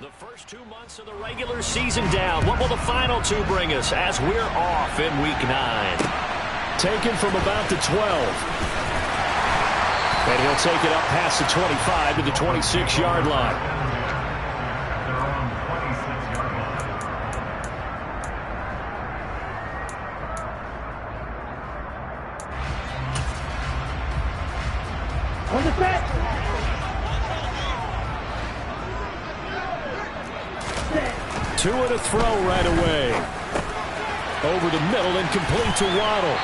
The first 2 months of the regular season down. What will the final 2 bring us as we're off in Week 9? Taken from about the 12. And he'll take it up past the 25 to the 26-yard line. On the set. Two and a throw right away. Over the middle and complete to Waddle.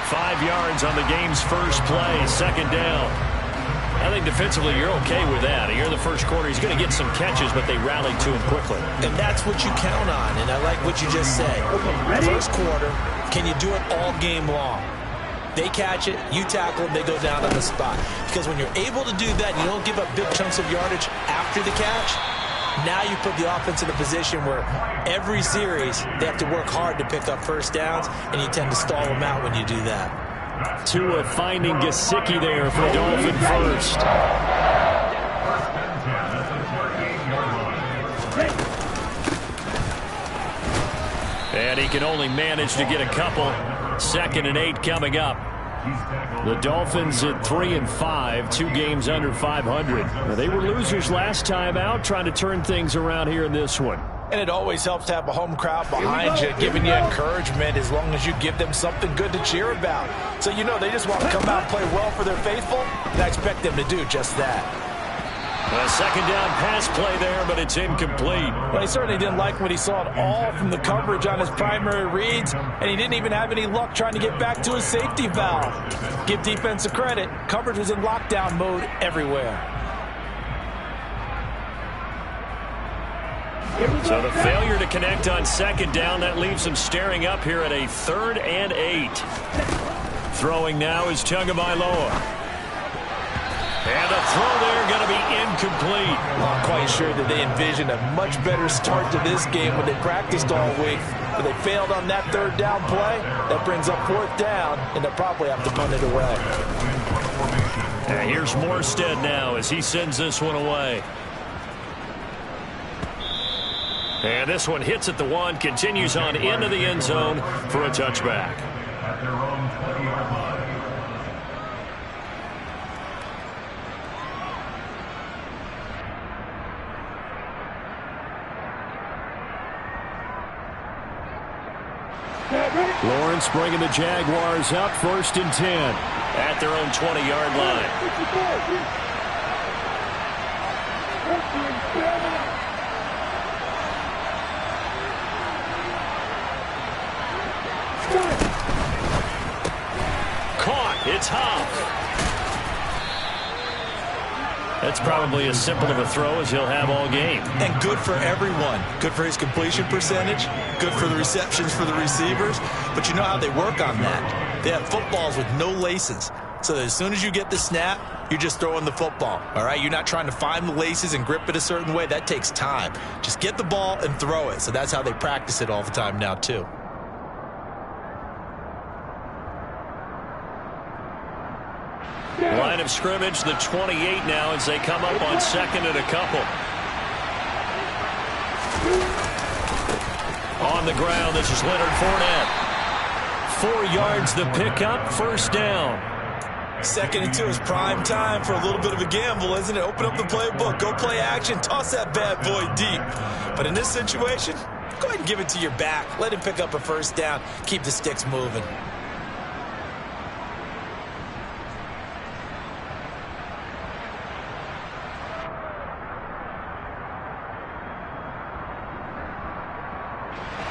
5 yards on the game's first play, second down. I think defensively you're okay with that. Here in the first quarter, he's going to get some catches, but they rallied to him quickly. And that's what you count on, and I like what you just said. First quarter, can you do it all game long? They catch it, you tackle them, they go down on the spot. Because when you're able to do that, you don't give up big chunks of yardage after the catch. Now you put the offense in a position where every series they have to work hard to pick up first downs, and you tend to stall them out when you do that. Tua finding Gesicki there for Dolphin first. And he can only manage to get a couple. 2nd and 8 coming up. The Dolphins at 3-5, 2 games under 500. Now, they were losers last time out, trying to turn things around here in this one. And it always helps to have a home crowd behind you, giving you encouragement as long as you give them something good to cheer about. So you know they just want to come out and play well for their faithful, and I expect them to do just that. A second down pass play there, but it's incomplete. Well, he certainly didn't like what he saw at all from the coverage on his primary reads, and he didn't even have any luck trying to get back to his safety valve. Give defense a credit. Coverage was in lockdown mode everywhere. So the failure to connect on second down, that leaves him staring up here at a 3rd and 8. Throwing now is Tagovailoa. And the throw there going to be incomplete. I'm quite sure that they envisioned a much better start to this game when they practiced all week. But they failed on that 3rd down play. That brings up 4th down, and they'll probably have to punt it away. And here's Morstead now as he sends this one away. And this one hits at the 1, continues on into the end zone for a touchback. At their own 20-yard line. Lawrence bringing the Jaguars up, 1st and 10. At their own 20-yard line. Caught. It's Huff. That's probably as simple of a throw as he'll have all game. And good for everyone. Good for his completion percentage. Good for the receptions for the receivers. But you know how they work on that. They have footballs with no laces. So as soon as you get the snap, you're just throwing the football. All right? You're not trying to find the laces and grip it a certain way. That takes time. Just get the ball and throw it. So that's how they practice it all the time now, too. Line of scrimmage, the 28 now as they come up on 2nd and a couple. On the ground, this is Leonard Fournette. 4 yards the pickup, 1st down. 2nd and 2 is prime time for a little bit of a gamble, isn't it? Open up the playbook, go play action, toss that bad boy deep. But in this situation, go ahead and give it to your back. Let him pick up a 1st down, keep the sticks moving.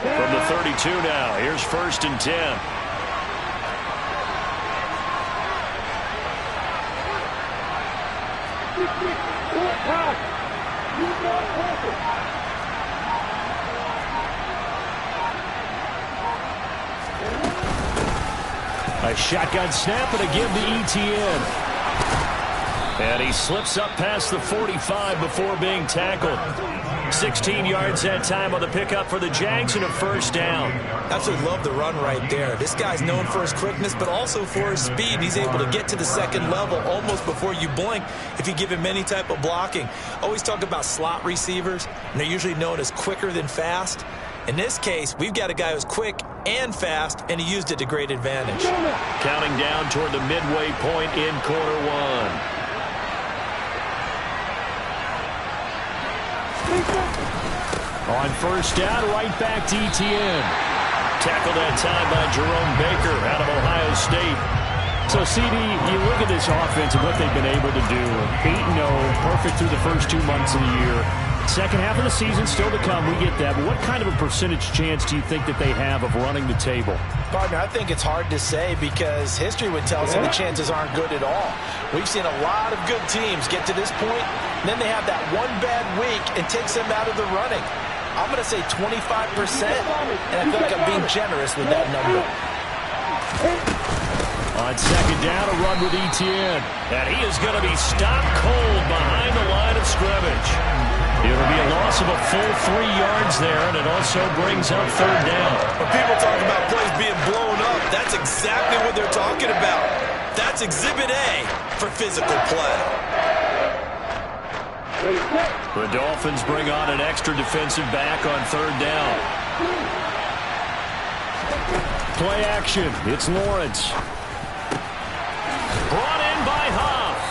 From the 32 now, here's 1st and 10. A shotgun snap and again to ETN. And he slips up past the 45 before being tackled. 16 yards that time on the pickup for the Jags and a first down. Absolutely love the run right there. This guy's known for his quickness, but also for his speed. He's able to get to the second level almost before you blink if you give him any type of blocking. Always talk about slot receivers, and they're usually known as quicker than fast. In this case, we've got a guy who's quick and fast, and he used it to great advantage. Counting down toward the midway point in quarter one. On first down, right back to Etienne. Tackled that time by Jerome Baker out of Ohio State. So, CD, you look at this offense and what they've been able to do. 8-0, perfect through the first 2 months of the year. Second half of the season still to come. We get that. But what kind of a percentage chance do you think that they have of running the table? Partner, I think it's hard to say because history would tell us that the chances aren't good at all. We've seen a lot of good teams get to this point, and then they have that one bad week and takes them out of the running. I'm going to say 25%, and I feel like I'm being generous with that number. On second down, a run with Etienne. And he is going to be stopped cold behind the line of scrimmage. It'll be a loss of a full 3 yards there, and it also brings up third down. When people talk about plays being blown up, that's exactly what they're talking about. That's Exhibit A for physical play. The Dolphins bring on an extra defensive back on third down. Play action. It's Lawrence. Brought in by Huff.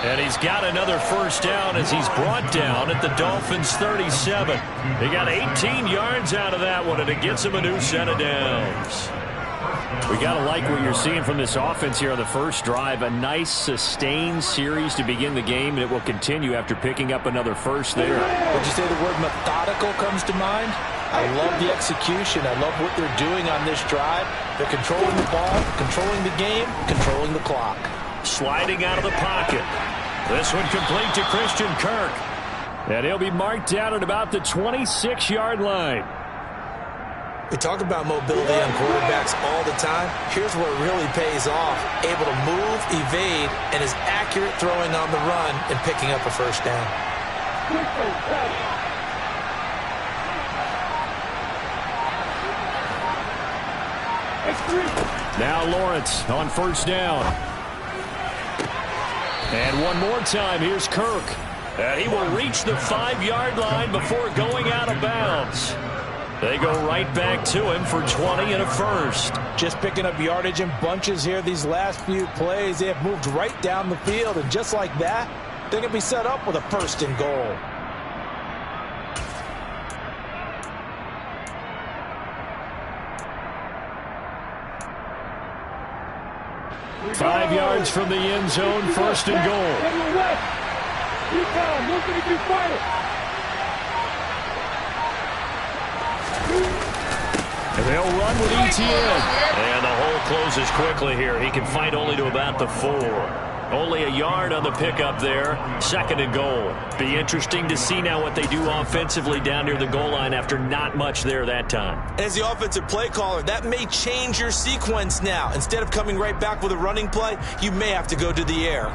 And he's got another first down as he's brought down at the Dolphins' 37. They got 18 yards out of that one, and it gets him a new set of downs. We got to like what you're seeing from this offense here on the first drive. A nice, sustained series to begin the game, and it will continue after picking up another first there. Would you say the word methodical comes to mind? I love the execution. I love what they're doing on this drive. They're controlling the ball, controlling the game, controlling the clock. Sliding out of the pocket. This one complete to Christian Kirk. And he'll be marked down at about the 26-yard line. We talk about mobility on quarterbacks all the time. Here's where it really pays off. Able to move, evade, and is accurate throwing on the run and picking up a first down. Now Lawrence on first down. And one more time, here's Kirk. And he will reach the 5-yard line before going out of bounds. They go right back to him for 20 and a first. Just picking up yardage in bunches here these last few plays. They have moved right down the field, and just like that, they're going to be set up with a first and goal. Five yards from the end zone, first and goal. And they'll run with Etienne. And the hole closes quickly here. He can fight only to about the 4. Only a yard on the pickup there. Second and goal. Be interesting to see now what they do offensively down near the goal line after not much there that time. As the offensive play caller, that may change your sequence now. Instead of coming right back with a running play, you may have to go to the air.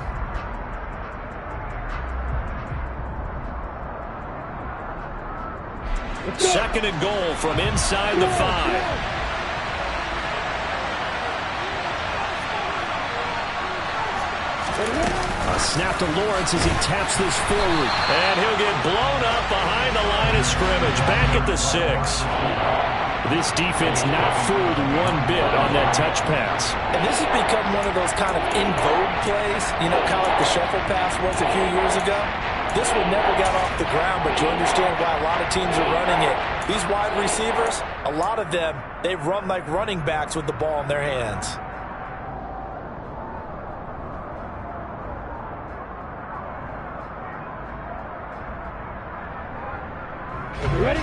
Second and goal from inside the 5. A snap to Lawrence as he taps this forward. And he'll get blown up behind the line of scrimmage. Back at the 6. This defense not fooled one bit on that touch pass. And this has become one of those kind of in vogue plays, you know, kind of like the shuffle pass was a few years ago. This one never got off the ground, but you understand why a lot of teams are running it. These wide receivers, a lot of them, they run like running backs with the ball in their hands. Are you ready?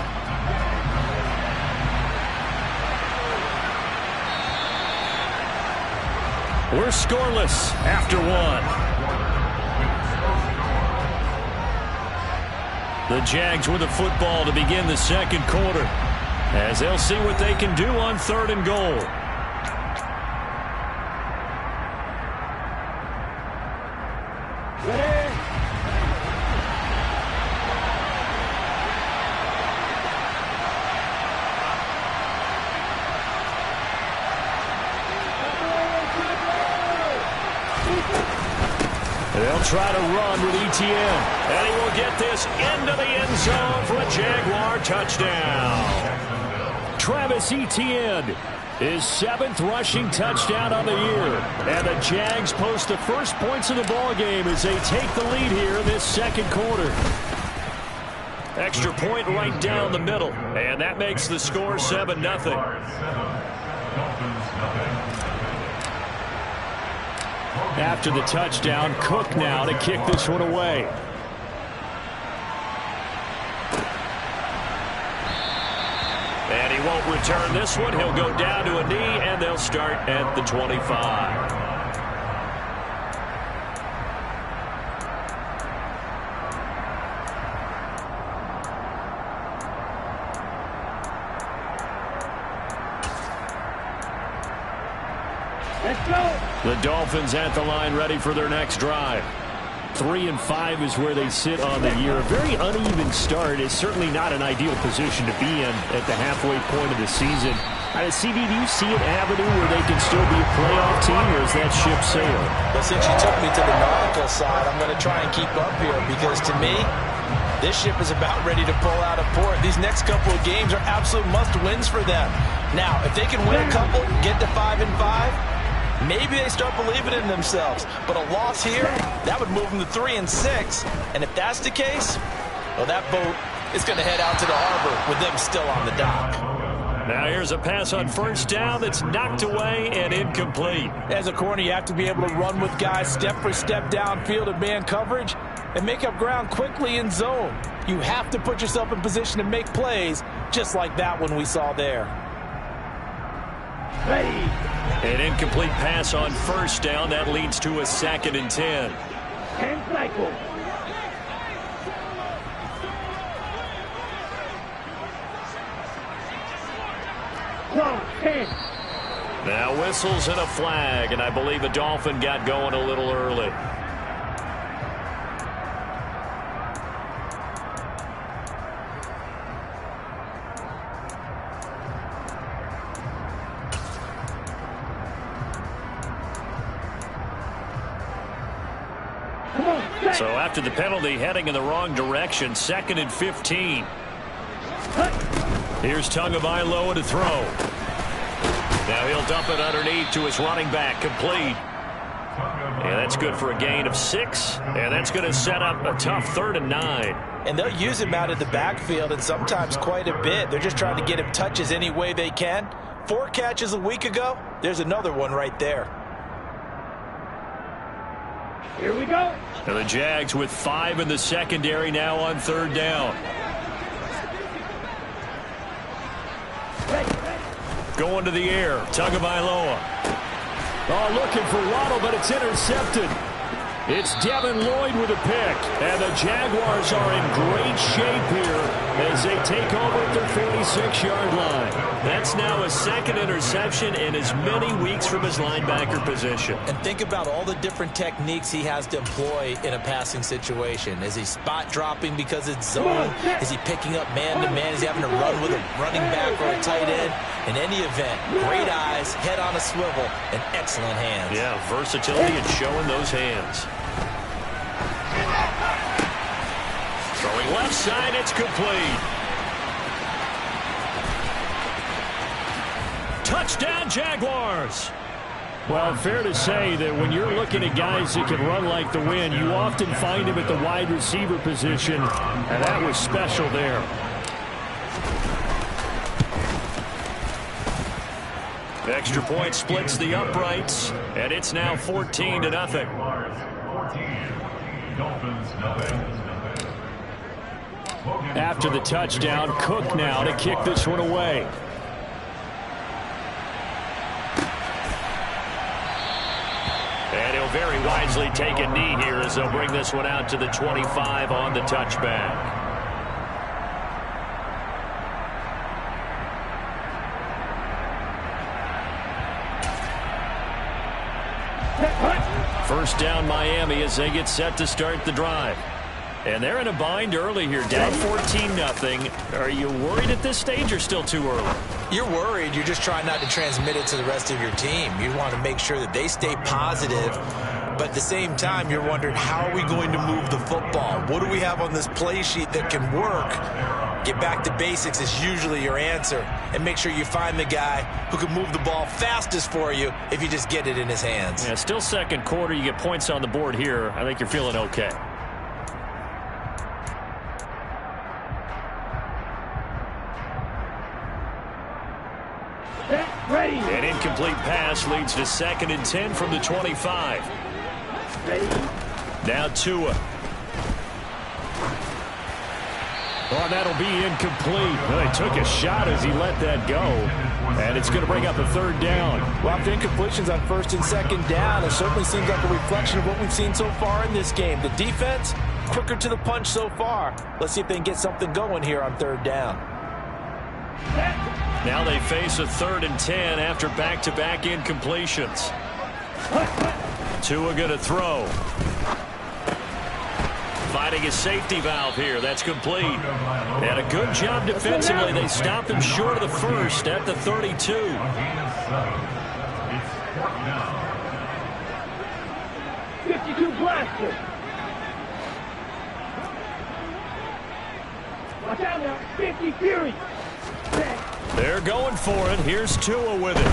We're scoreless after 1. The Jags with the football to begin the second quarter, as they'll see what they can do on third and goal. try to run with ETN. And he will get this into the end zone for a Jaguar touchdown. Travis Etienne, his 7th rushing touchdown on the year. And the Jags post the first points of the ballgame as they take the lead here in this second quarter. Extra point right down the middle. And that makes the score 7-0. After the touchdown, Cook now to kick this one away. And he won't return this one. He'll go down to a knee, and they'll start at the 25. Let's go. The Dolphins at the line ready for their next drive. 3-5 is where they sit on the year. A very uneven start is certainly not an ideal position to be in at the halfway point of the season. CD, do you see an avenue where they can still be a playoff team, or is that ship sailed? Well, since you took me to the nautical side, I'm going to try and keep up here because to me, this ship is about ready to pull out of port. These next couple of games are absolute must-wins for them. Now, if they can win a couple, get to 5-5, maybe they start believing in themselves. But a loss here, that would move them to 3-6. And if that's the case, well, that boat is going to head out to the harbor with them still on the dock. Now here's a pass on first down that's knocked away and incomplete. As a corner, you have to be able to run with guys step for step downfield in man coverage and make up ground quickly in zone. You have to put yourself in position to make plays, just like that one we saw there. Ready. An incomplete pass on first down. That leads to a 2nd and 10. And cycle. Close. 10. Now whistles and a flag, and I believe a Dolphin got going a little early. So after the penalty, heading in the wrong direction, 2nd and 15. Here's Tagovailoa to throw. Now he'll dump it underneath to his running back, complete. And that's good for a gain of 6, and that's going to set up a tough 3rd and 9. And they'll use him out of the backfield, and sometimes quite a bit. They're just trying to get him touches any way they can. 4 catches a week ago. There's another one right there. Here we go. And the Jags with 5 in the secondary now on 3rd down. Going to the air, Tagovailoa. Oh, looking for Waddle, but it's intercepted. It's Devin Lloyd with a pick. And the Jaguars are in great shape here as they take over at their 46-yard line. That's now a 2nd interception in as many weeks from his linebacker position. And think about all the different techniques he has to employ in a passing situation. Is he spot dropping because it's zone? Is he picking up man-to-man? Is he having to run with a running back or a tight end? In any event, great eyes, head on a swivel, and excellent hands. Yeah, versatility and showing those hands. Throwing left side, it's complete. Touchdown, Jaguars. Well, fair to say that when you're looking at guys that can run like the wind, you often find him at the wide receiver position, and that was special there. Extra point splits the uprights, and it's now 14-0. After the touchdown, Cook now to kick this one away. And he'll very wisely take a knee here as they'll bring this one out to the 25 on the touchback. First down Miami as they get set to start the drive. And they're in a bind early here, down 14-0. Are you worried at this stage or still too early? You're worried. You're just trying not to transmit it to the rest of your team. You want to make sure that they stay positive But at the same time, you're wondering, how are we going to move the football? What do we have on this play sheet that can work? Get back to basics is usually your answer. And make sure you find the guy who can move the ball fastest for you if you just get it in his hands. Yeah, still second quarter. You get points on the board here. I think you're feeling okay. Ready. An incomplete pass leads to 2nd and 10 from the 25. Ready. Now Tua. Oh, that'll be incomplete. Well, he took a shot as he let that go. And it's going to bring up a 3rd down. Well, after incompletions on 1st and 2nd down, it certainly seems like a reflection of what we've seen so far in this game. The defense, quicker to the punch so far. Let's see if they can get something going here on 3rd down. Now they face a 3rd and 10 after back-to-back incompletions. Tua going to throw. Finding his safety valve here. That's complete. And a good job defensively. They stopped him short of the first at the 32. It's 4th down. 52 blaster. Watch out now. 50 Fury. They're going for it. Here's Tua with it.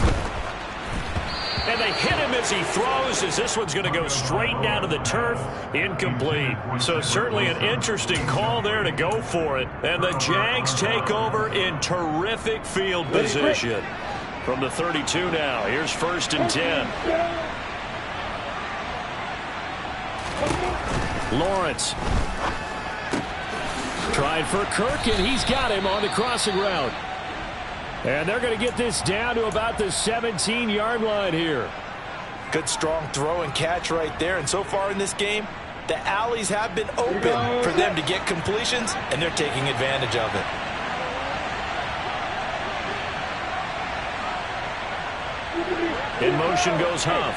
And they hit him as he throws, as this one's going to go straight down to the turf. Incomplete. So certainly an interesting call there to go for it. And the Jags take over in terrific field position. From the 32 now, here's 1st and 10. Lawrence. Tried for Kirk, and he's got him on the crossing route. And they're going to get this down to about the 17-yard line here. Good strong throw and catch right there. And so far in this game, the alleys have been open for them to get completions, and they're taking advantage of it. In motion goes Huff.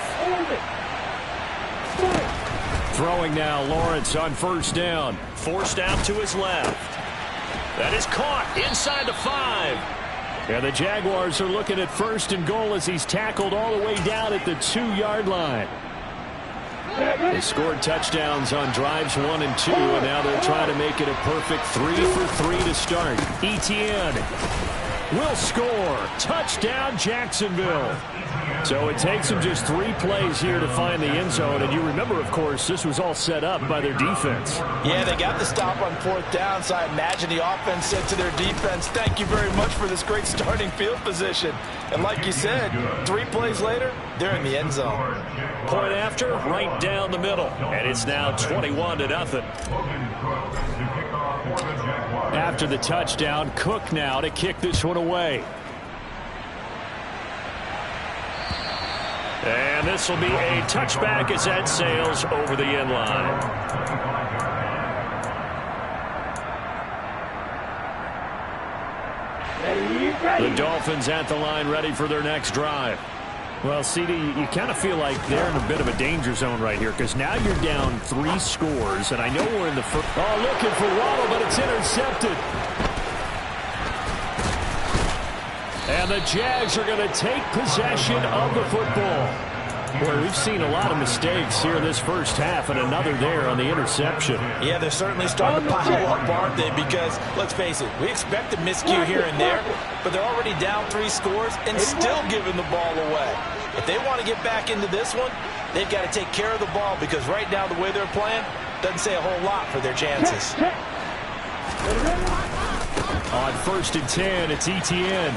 Throwing now, Lawrence on 1st down. Forced out to his left. That is caught inside the 5. And the Jaguars are looking at 1st and goal as he's tackled all the way down at the 2-yard line. They scored touchdowns on drives 1 and 2, and now they're trying to make it a perfect 3 for 3 to start. Etienne will score. Touchdown, Jacksonville. So it takes them just 3 plays here to find the end zone. And you remember, of course, this was all set up by their defense. Yeah, they got the stop on 4th down, so I imagine the offense said to their defense, thank you very much for this great starting field position. And like you said, 3 plays later, they're in the end zone. Point after, right down the middle. And it's now 21-0. After the touchdown, Cook now to kick this one away. And this will be a touchback as that sails over the end line. The Dolphins at the line ready for their next drive. Well, CD, you kind of feel like they're in a bit of a danger zone right here because now you're down 3 scores, and I know we're in the first. Oh, looking for Waddle, but it's intercepted. And the Jags are going to take possession of the football. Boy, we've seen a lot of mistakes here in this first half, and another there on the interception. Yeah, they're certainly starting to pile up, aren't they? Because, let's face it, we expect a miscue here and there, but they're already down 3 scores and still giving the ball away. If they want to get back into this one, they've got to take care of the ball because right now the way they're playing doesn't say a whole lot for their chances. On 1st and 10, it's Etienne.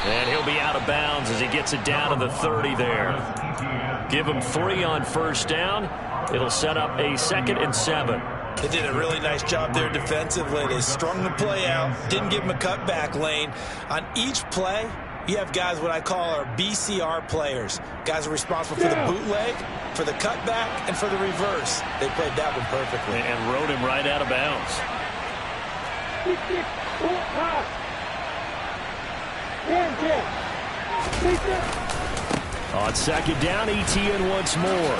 And he'll be out of bounds as he gets it down to the 30 there. Give him 3 on 1st down. It'll set up a 2nd and 7. They did a really nice job there defensively. They strung the play out, didn't give him a cutback lane. On each play, you have guys what I call our BCR players. Guys are responsible for the bootleg, for the cutback, and for the reverse. They played that one perfectly. And rode him right out of bounds. On 2nd down, Etienne once more.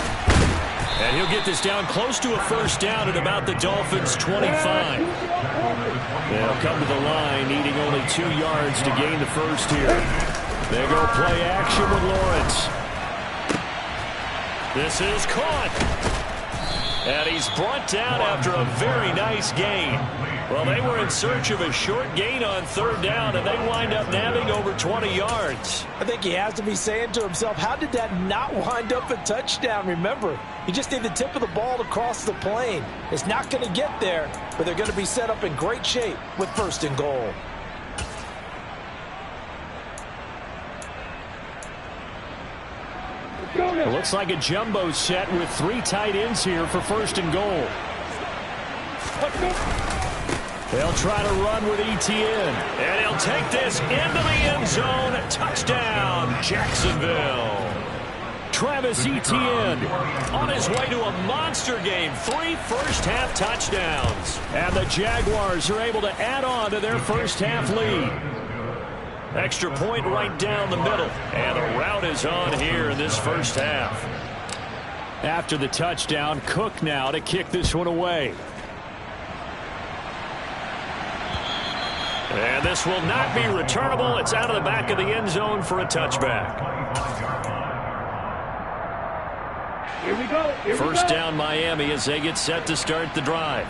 And he'll get this down close to a 1st down at about the Dolphins' 25. They'll come to the line, needing only 2 yards to gain the 1st here. They go play action with Lawrence. This is caught. And he's brought down after a very nice gain. Well, they were in search of a short gain on third down, and they wind up nabbing over 20 yards. I think he has to be saying to himself, how did that not wind up a touchdown? Remember, you just need the tip of the ball to cross the plane. It's not going to get there, but they're going to be set up in great shape with 1st and goal. It looks like a jumbo set with 3 tight ends here for 1st and goal. They'll try to run with Etienne. And he'll take this into the end zone. Touchdown, Jacksonville. Travis Etienne On his way to a monster game. 3 first-half touchdowns. And the Jaguars are able to add on to their first-half lead. Extra point right down the middle. And a route is on here in this first half. After the touchdown, Cook now to kick this one away. And this will not be returnable. It's out of the back of the end zone for a touchback. Here we go. First down Miami as they get set to start the drive.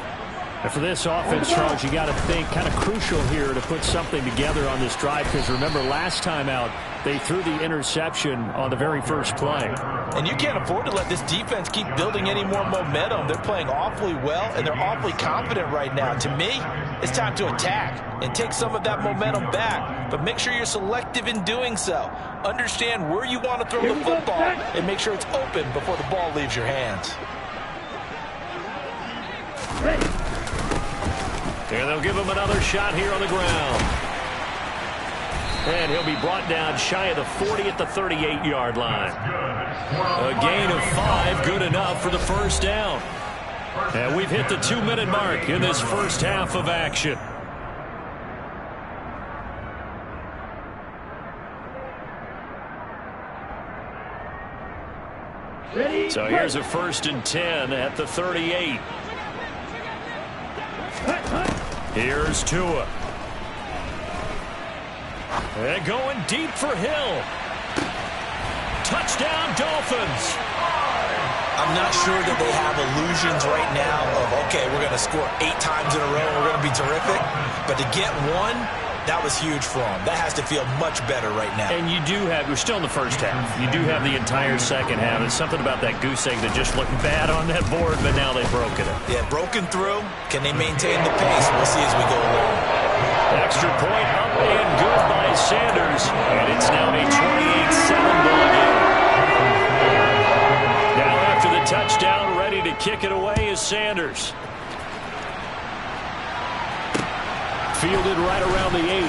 And for this offense, Charles, you got to think kind of crucial here to put something together on this drive, because remember last time out they threw the interception on the very first play. And you can't afford to let this defense keep building any more momentum. They're playing awfully well, and they're awfully confident right now. To me, it's time to attack and take some of that momentum back, but make sure you're selective in doing so. Understand where you want to throw the football and make sure it's open before the ball leaves your hands. And they'll give him another shot here on the ground. And he'll be brought down shy of the 40 at the 38-yard line. A gain of 5, good enough for the first down. And we've hit the 2-minute mark in this first half of action. So here's a 1st and 10 at the 38. Here's Tua. And going deep for Hill. Touchdown, Dolphins. I'm not sure that they have illusions right now of, okay, we're going to score 8 times in a row, we're going to be terrific. But to get one, that was huge for them. That has to feel much better right now. And you do have, we're still in the first half. You do have the entire second half. It's something about that goose egg that just looked bad on that board, but now they've broken it. Yeah, broken through. Can they maintain the pace? We'll see as we go along. Extra point up and good by Sanders. And it's now a 28-7 ball game. Now after the touchdown, ready to kick it away is Sanders. Fielded right around the 8.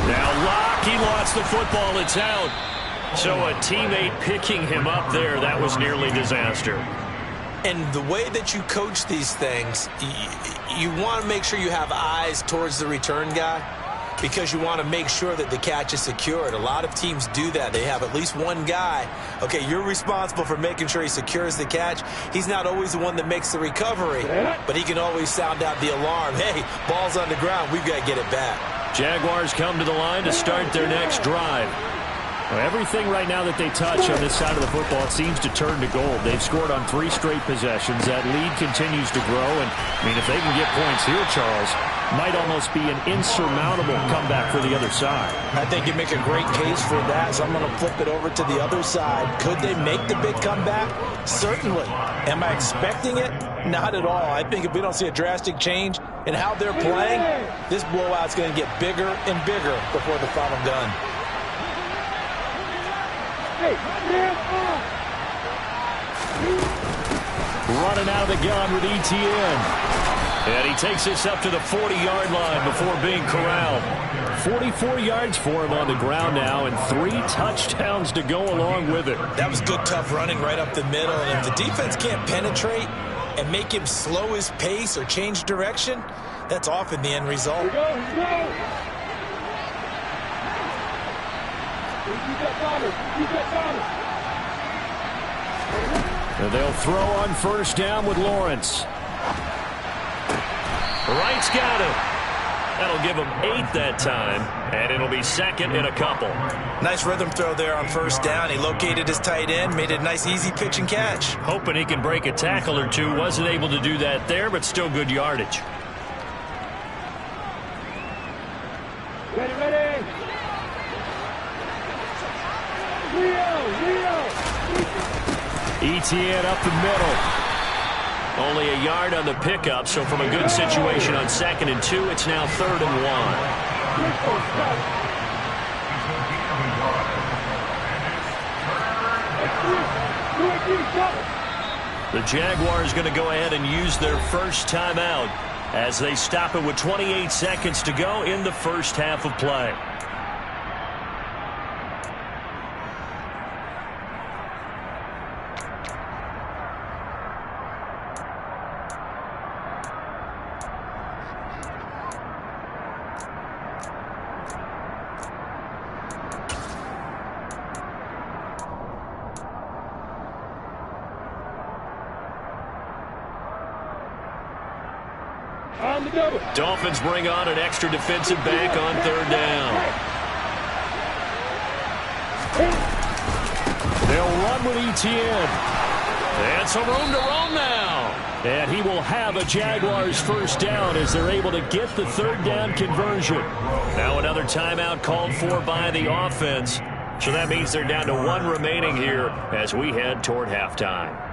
Now Locke, he lost the football. It's out. So a teammate picking him up there, that was nearly disaster. And the way that you coach these things, you want to make sure you have eyes towards the return guy, because you want to make sure that the catch is secured. A lot of teams do that. They have at least one guy. Okay, you're responsible for making sure he secures the catch. He's not always the one that makes the recovery, but he can always sound out the alarm. Hey, ball's on the ground. We've got to get it back. Jaguars come to the line to start their next drive. Well, everything right now that they touch on this side of the football, it seems to turn to gold. They've scored on 3 straight possessions. That lead continues to grow. And, I mean, if they can get points here, Charles, might almost be an insurmountable comeback for the other side. I think you make a great case for that, so I'm going to flip it over to the other side. Could they make the big comeback? Certainly. Am I expecting it? Not at all. I think if we don't see a drastic change in how they're playing, this blowout's going to get bigger and bigger before the final gun. Running out of the gun with Etienne. And he takes this up to the 40-yard line before being corralled. 44 yards for him on the ground now, and 3 touchdowns to go along with it. That was good, tough running right up the middle. And if the defense can't penetrate and make him slow his pace or change direction, that's often the end result. And they'll throw on first down with Lawrence. Wright's got it. That'll give him 8 that time, and it'll be second in a couple. Nice rhythm throw there on first down. He located his tight end, made it a nice, easy pitch and catch. Hoping he can break a tackle or two. Wasn't able to do that there, but still good yardage. Ready, ready. Leo. Etienne up the middle. Only a yard on the pickup, so from a good situation on 2nd and 2, it's now 3rd and 1. The Jaguars going to go ahead and use their first timeout as they stop it with 28 seconds to go in the first half of play. Dolphins bring on an extra defensive back on 3rd down. They'll run with Etienne. And some room to roam now. And he will have a Jaguars first down as they're able to get the 3rd down conversion. Now another timeout called for by the offense. So that means they're down to 1 remaining here as we head toward halftime.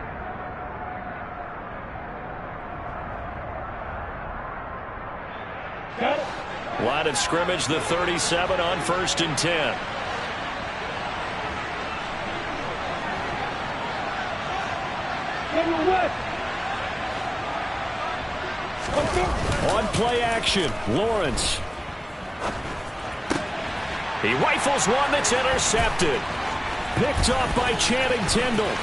Line of scrimmage, the 37 on 1st and 10. On play action, Lawrence. He rifles one that's intercepted. Picked off by Channing Tindall.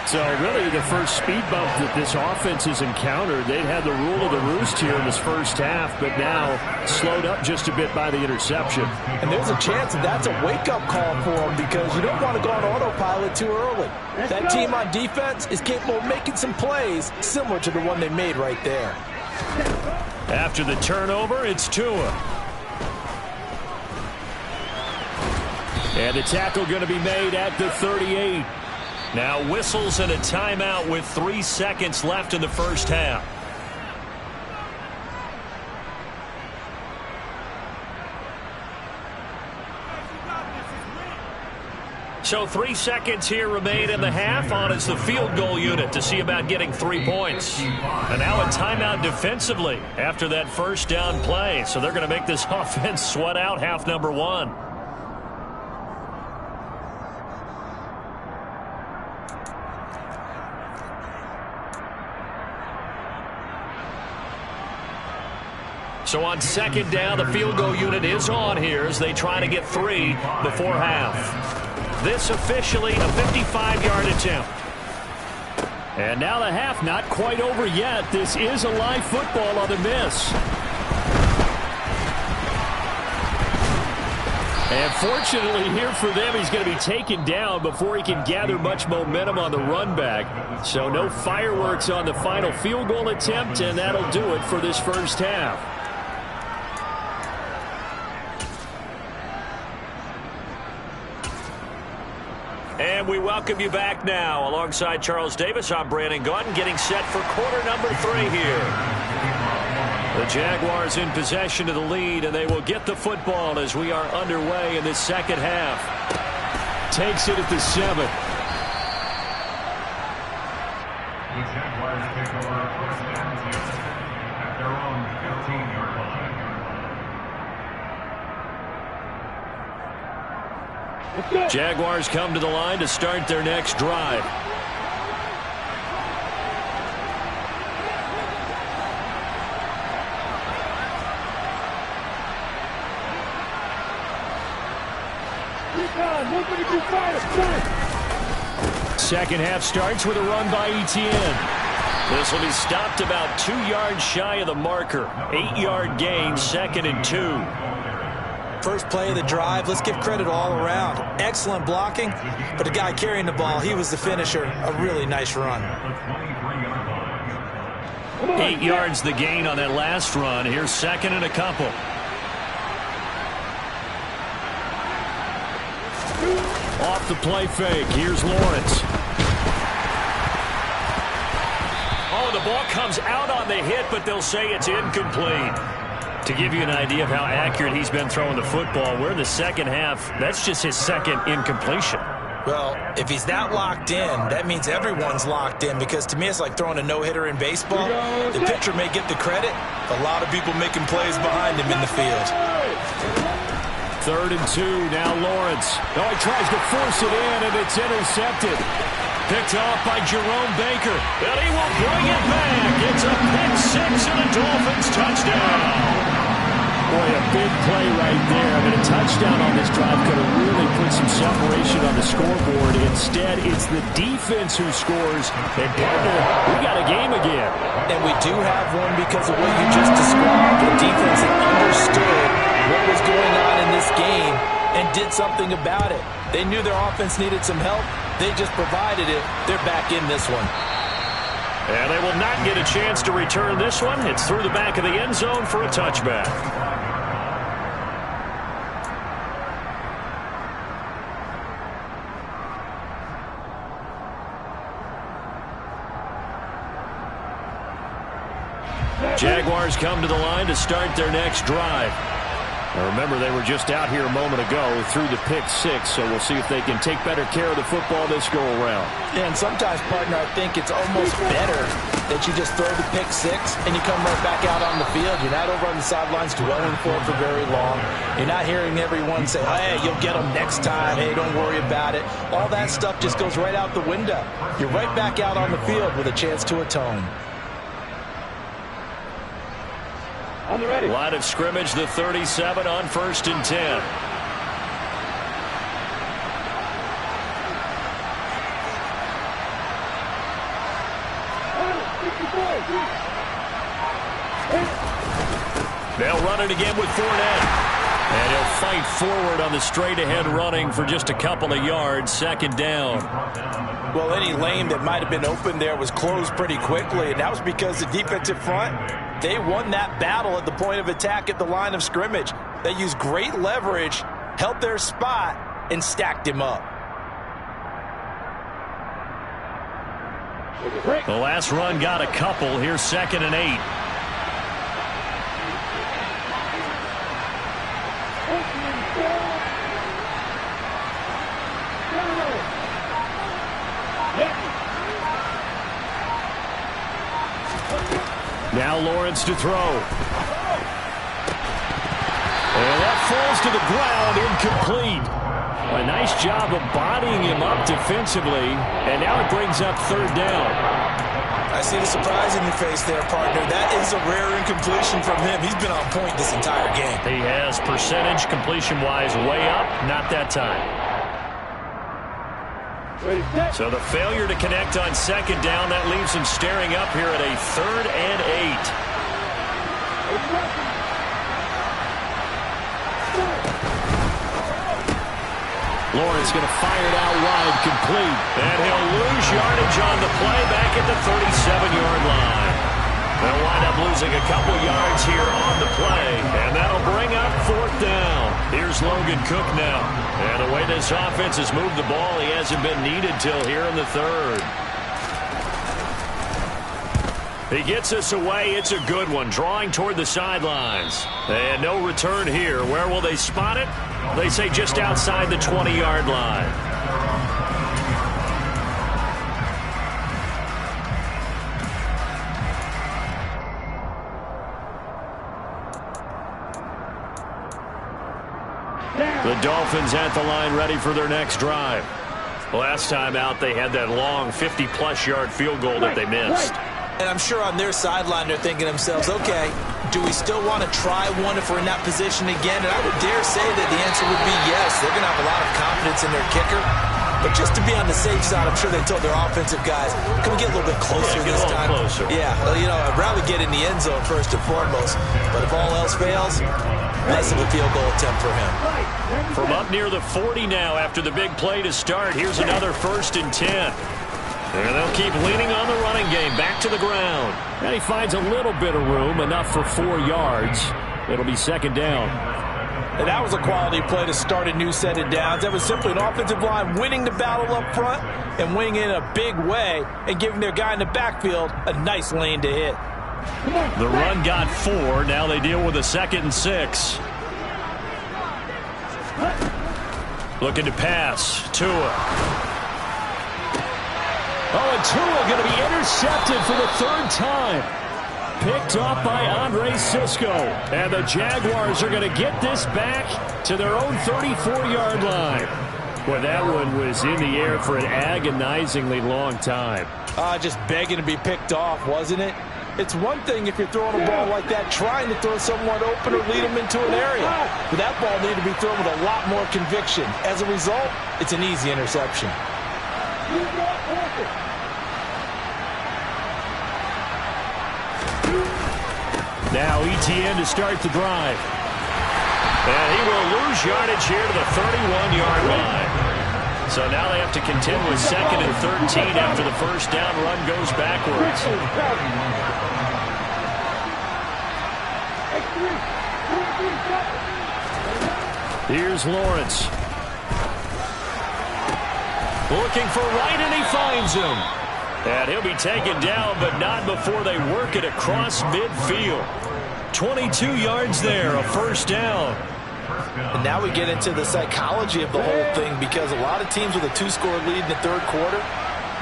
So really the first speed bump that this offense has encountered, they'd had the rule of the roost here in this first half, but now slowed up just a bit by the interception. And there's a chance that that's a wake-up call for them because you don't want to go on autopilot too early. That team on defense is capable of making some plays similar to the one they made right there. After the turnover, it's Tua. And the tackle going to be made at the 38. Now whistles and a timeout with 3 seconds left in the first half. So 3 seconds here remain in the half. On is the field goal unit to see about getting 3 points. And now a timeout defensively after that first down play. So they're going to make this offense sweat out half number 1. So on 2nd down, the field goal unit is on here as they try to get 3 before half. This officially a 55-yard attempt. And now the half not quite over yet. This is a live football on the miss. And fortunately here for them, he's going to be taken down before he can gather much momentum on the run back. So no fireworks on the final field goal attempt, and that'll do it for this first half. And we welcome you back now. Alongside Charles Davis, I'm Brandon Gaudin, getting set for quarter number 3 here. The Jaguars in possession of the lead, and they will get the football as we are underway in this second half. Takes it at the 7. The Jaguars take over first down at their own 15-yard line. Jaguars come to the line to start their next drive. Second half starts with a run by Etienne. This will be stopped about 2 yards shy of the marker. 8-yard gain, 2nd and 2. First play of the drive, let's give credit all around. Excellent blocking, but the guy carrying the ball, he was the finisher. A really nice run. 8 yards the gain on that last run. Here's second and a couple. Off the play fake. Here's Lawrence. Oh, the ball comes out on the hit, but they'll say it's incomplete. To give you an idea of how accurate he's been throwing the football, we're in the second half. That's just his second incompletion. Well, if he's that locked in, that means everyone's locked in, because to me it's like throwing a no-hitter in baseball. The pitcher may get the credit, a lot of people making plays behind him in the field. 3rd and 2, now Lawrence. Oh, he tries to force it in, and it's intercepted. Picked off by Jerome Baker, and he will bring it back. It's a pick six and a Dolphins touchdown. Boy, a big play right there. I mean, a touchdown on this drive could have really put some separation on the scoreboard. Instead, it's the defense who scores. And, partner, we got a game again. And we do have one because of what you just described. A defense that understood what was going on in this game and did something about it. They knew their offense needed some help. They just provided it. They're back in this one. And they will not get a chance to return this one. It's through the back of the end zone for a touchback. Jaguars come to the line to start their next drive. Now remember, they were just out here a moment ago through the pick six, so we'll see if they can take better care of the football this go-around. Yeah, and sometimes, partner, I think it's almost better that you just throw the pick six and you come right back out on the field. You're not over on the sidelines dwelling for it for very long. You're not hearing everyone say, hey, you'll get them next time. Hey, don't worry about it. All that stuff just goes right out the window. You're right back out on the field with a chance to atone. On the ready. Line of scrimmage, the 37 on 1st and 10. They'll run it again with Fournette. And he'll fight forward on the straight-ahead running for just a couple of yards. 2nd down. Well, any lane that might have been open there was closed pretty quickly, and that was because the defensive front, they won that battle at the point of attack at the line of scrimmage. They used great leverage, held their spot, and stacked him up. The last run got a couple. Here's 2nd and 8. Now Lawrence to throw. And that falls to the ground, incomplete. A nice job of bodying him up defensively, and now it brings up 3rd down. I see the surprise in your face there, partner. That is a rare incompletion from him. He's been on point this entire game. He has, percentage completion-wise way up, not that time. So the failure to connect on 2nd down, that leaves him staring up here at a 3rd and 8. Lawrence going to fire it out wide, complete. And he'll lose yardage on the play back at the 37-yard line. They'll wind up losing a couple yards here on the play, and that'll bring up 4th down. Here's Logan Cook now. And the way this offense has moved the ball, he hasn't been needed till here in the 3rd. He gets us away. It's a good one, drawing toward the sidelines. And no return here. Where will they spot it? They say just outside the 20-yard line. The Dolphins at the line, ready for their next drive. Last time out, they had that long 50-plus yard field goal that they missed. And I'm sure on their sideline they're thinking to themselves, okay, do we still want to try one if we're in that position again? And I would dare say that the answer would be yes. They're going to have a lot of confidence in their kicker. But just to be on the safe side, I'm sure they told their offensive guys, can we get a little bit closer this time? Closer. Yeah, well, you know, I'd rather get in the end zone first and foremost. But if all else fails, less of a field goal attempt for him. From up near the 40 now after the big play to start, here's another 1st and 10. And they'll keep leaning on the running game. Back back to the ground. And he finds a little bit of room, enough for 4 yards. It'll be second down. And that was a quality play to start a new set of downs. That was simply an offensive line winning the battle up front and winning in a big way and giving their guy in the backfield a nice lane to hit. The run got 4. Now they deal with a 2nd and 6. Looking to pass. Tua. Oh, and Tua going to be intercepted for the 3rd time. Picked off by Andre Sisco. And the Jaguars are going to get this back to their own 34-yard line. Boy, that one was in the air for an agonizingly long time. Just begging to be picked off, wasn't it? It's one thing if you're throwing a ball like that, trying to throw someone open or lead them into an area. But that ball needed to be thrown with a lot more conviction. As a result, it's an easy interception. Now ETN to start the drive. And he will lose yardage here to the 31-yard line. So now they have to contend with 2nd and 13 after the first down run goes backwards. Here's Lawrence. Looking for Wright, and he finds him. And he'll be taken down, but not before they work it across midfield. 22 yards there, a first down. And now we get into the psychology of the whole thing, because a lot of teams with a 2-score lead in the 3rd quarter,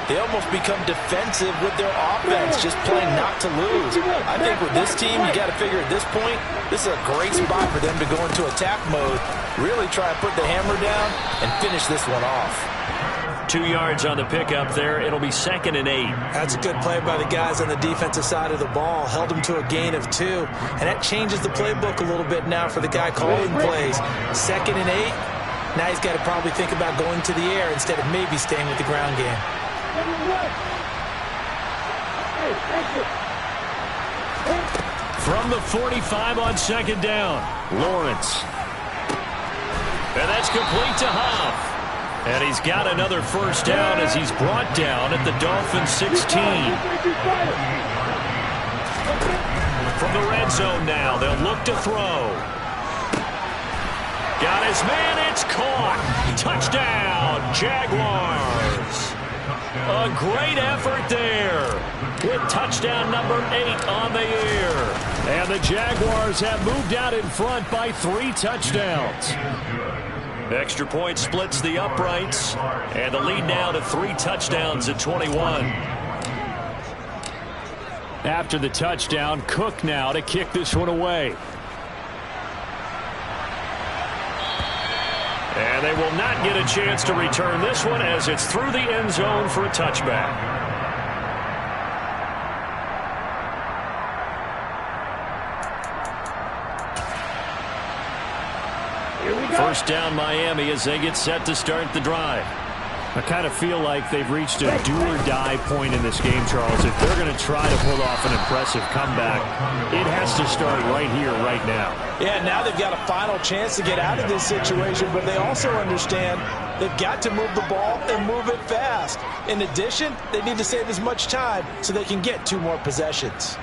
they almost become defensive with their offense, just playing not to lose. I think with this team, you got to figure at this point, this is a great spot for them to go into attack mode, really try and put the hammer down and finish this one off. 2 yards on the pickup there. It'll be 2nd and 8. That's a good play by the guys on the defensive side of the ball. Held them to a gain of 2. And that changes the playbook a little bit now for the guy calling plays. 2nd and 8. Now he's got to probably think about going to the air instead of maybe staying with the ground game. From the 45 on 2nd down, Lawrence. And that's complete to Huff. And he's got another first down as he's brought down at the Dolphins' 16. From the red zone now, they'll look to throw. Got his man, it's caught. Touchdown, Jaguars. A great effort there with touchdown number 8 on the year. And the Jaguars have moved out in front by 3 touchdowns. Extra point splits the uprights, and the lead now to 3 touchdowns at 21. After the touchdown, Cook now to kick this one away. And they will not get a chance to return this one as it's through the end zone for a touchback. First down Miami as they get set to start the drive. I kind of feel like they've reached a do-or-die point in this game, Charles. If they're going to try to pull off an impressive comeback, it has to start right here, right now. Yeah, now they've got a final chance to get out of this situation, but they also understand they've got to move the ball and move it fast. In addition, they need to save as much time so they can get 2 more possessions.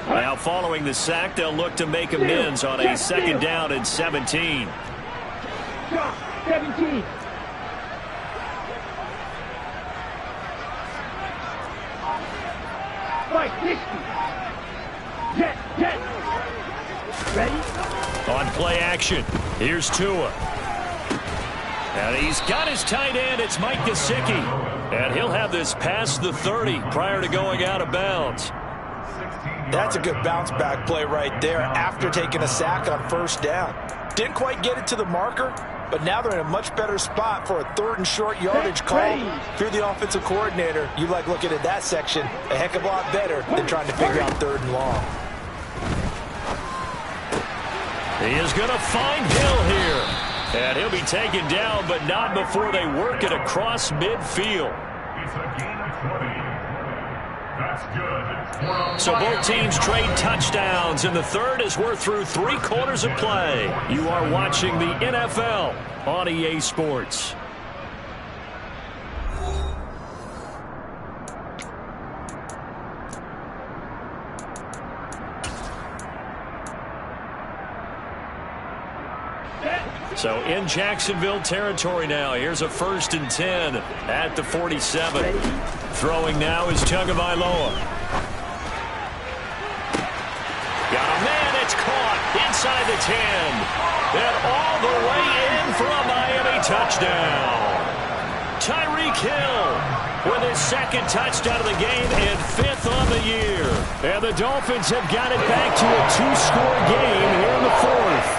Now following the sack, they'll look to make amends on a 2nd down and 17. 17. Right, 60. Jet. Ready? On play action, here's Tua. And he's got his tight end. It's Mike Gesicki. And he'll have this past the 30 prior to going out of bounds. That's a good bounce-back play right there after taking a sack on first down. Didn't quite get it to the marker, but now they're in a much better spot for a 3rd and short yardage call. If you're the offensive coordinator, you like looking at that section a heck of a lot better than trying to figure out 3rd and long. He is going to find Hill here. And he'll be taken down, but not before they work it across midfield. It's a gain of 20. That's good. So both teams trade touchdowns in the third as we're through 3 quarters of play. You are watching the NFL on EA Sports. So in Jacksonville territory now. Here's a 1st and 10 at the 47. Throwing now is Tagovailoa. Got a man, it's caught inside the 10. And all the way in for a Miami touchdown. Tyreek Hill with his 2nd touchdown of the game and 5th on the year. And the Dolphins have got it back to a 2-score game here in the 4th.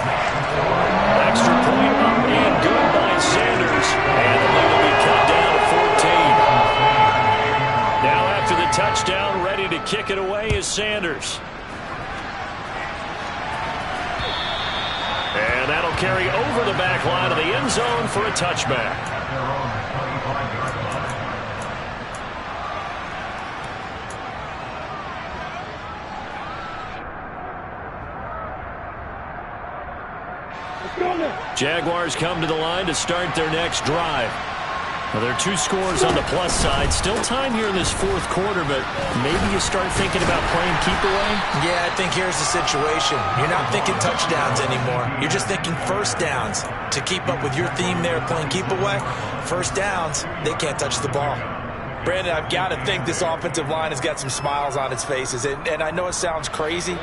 Extra point up and good by Sanders. And the lead will be cut down to 14. Now after the touchdown, ready to kick it away is Sanders. And that'll carry over the back line of the end zone for a touchback. Jaguars come to the line to start their next drive. Well, there are 2 scores on the plus side. Still time here in this 4th quarter, but maybe you start thinking about playing keep away? Yeah, I think here's the situation. You're not thinking touchdowns anymore. You're just thinking first downs. To keep up with your theme there, playing keep away, first downs, they can't touch the ball. Brandon, I've got to think this offensive line has got some smiles on its faces. And I know it sounds crazy,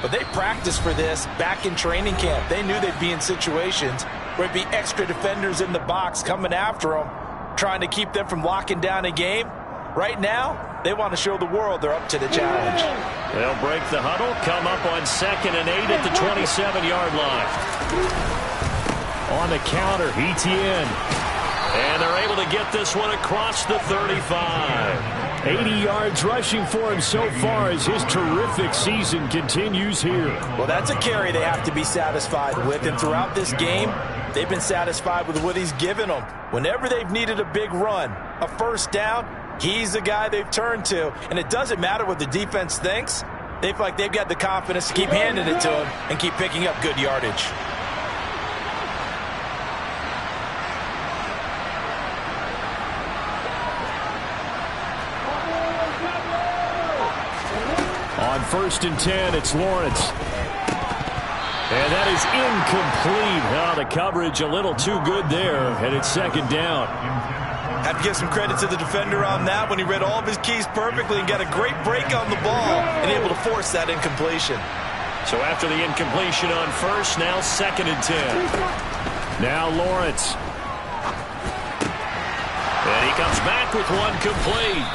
but they practiced for this back in training camp. They knew they'd be in situations where it'd be extra defenders in the box coming after them, trying to keep them from locking down a game. Right now, they want to show the world they're up to the challenge. They'll break the huddle, come up on 2nd and 8 at the 27-yard line. On the counter, Etienne. And they're able to get this one across the 35. 80 yards rushing for him so far as his terrific season continues here. Well, that's a carry they have to be satisfied with. And throughout this game, they've been satisfied with what he's given them. Whenever they've needed a big run, a first down, he's the guy they've turned to. And it doesn't matter what the defense thinks. They feel like they've got the confidence to keep handing it to him and keep picking up good yardage. On 1st and 10, it's Lawrence. And that is incomplete. Oh, the coverage a little too good there, and it's 2nd down. Have to give some credit to the defender on that when he read all of his keys perfectly and got a great break on the ball and able to force that incompletion. So after the incompletion on 1st, now 2nd and 10. Now Lawrence. And he comes back with one complete.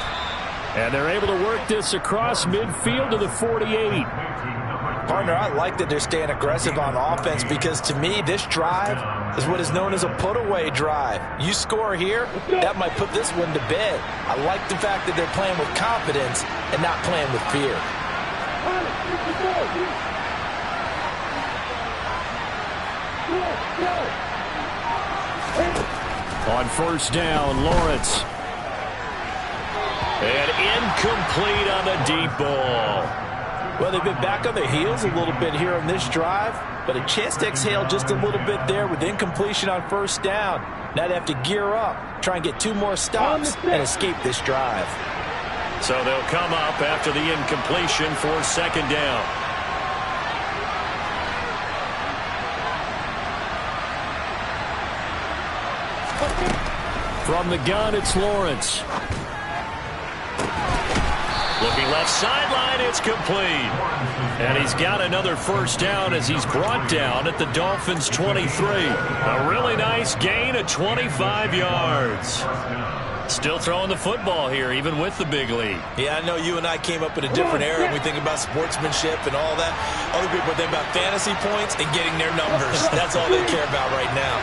And they're able to work this across midfield to the 48. Partner, I like that they're staying aggressive on offense because to me, this drive is what is known as a put-away drive. You score here, that might put this one to bed. I like the fact that they're playing with confidence and not playing with fear. On 1st down, Lawrence. And incomplete on the deep ball. Well, they've been back on their heels a little bit here on this drive, but a chance to exhale just a little bit there with incompletion on 1st down. Now they have to gear up, try and get 2 more stops and escape this drive. So they'll come up after the incompletion for 2nd down. From the gun, it's Lawrence. Looking left sideline, it's complete. And he's got another 1st down as he's brought down at the Dolphins' 23. A really nice gain of 25 yards. Still throwing the football here, even with the big lead. Yeah, I know you and I came up in a different era. And we think about sportsmanship and all that. Other people think about fantasy points and getting their numbers. That's all they care about right now.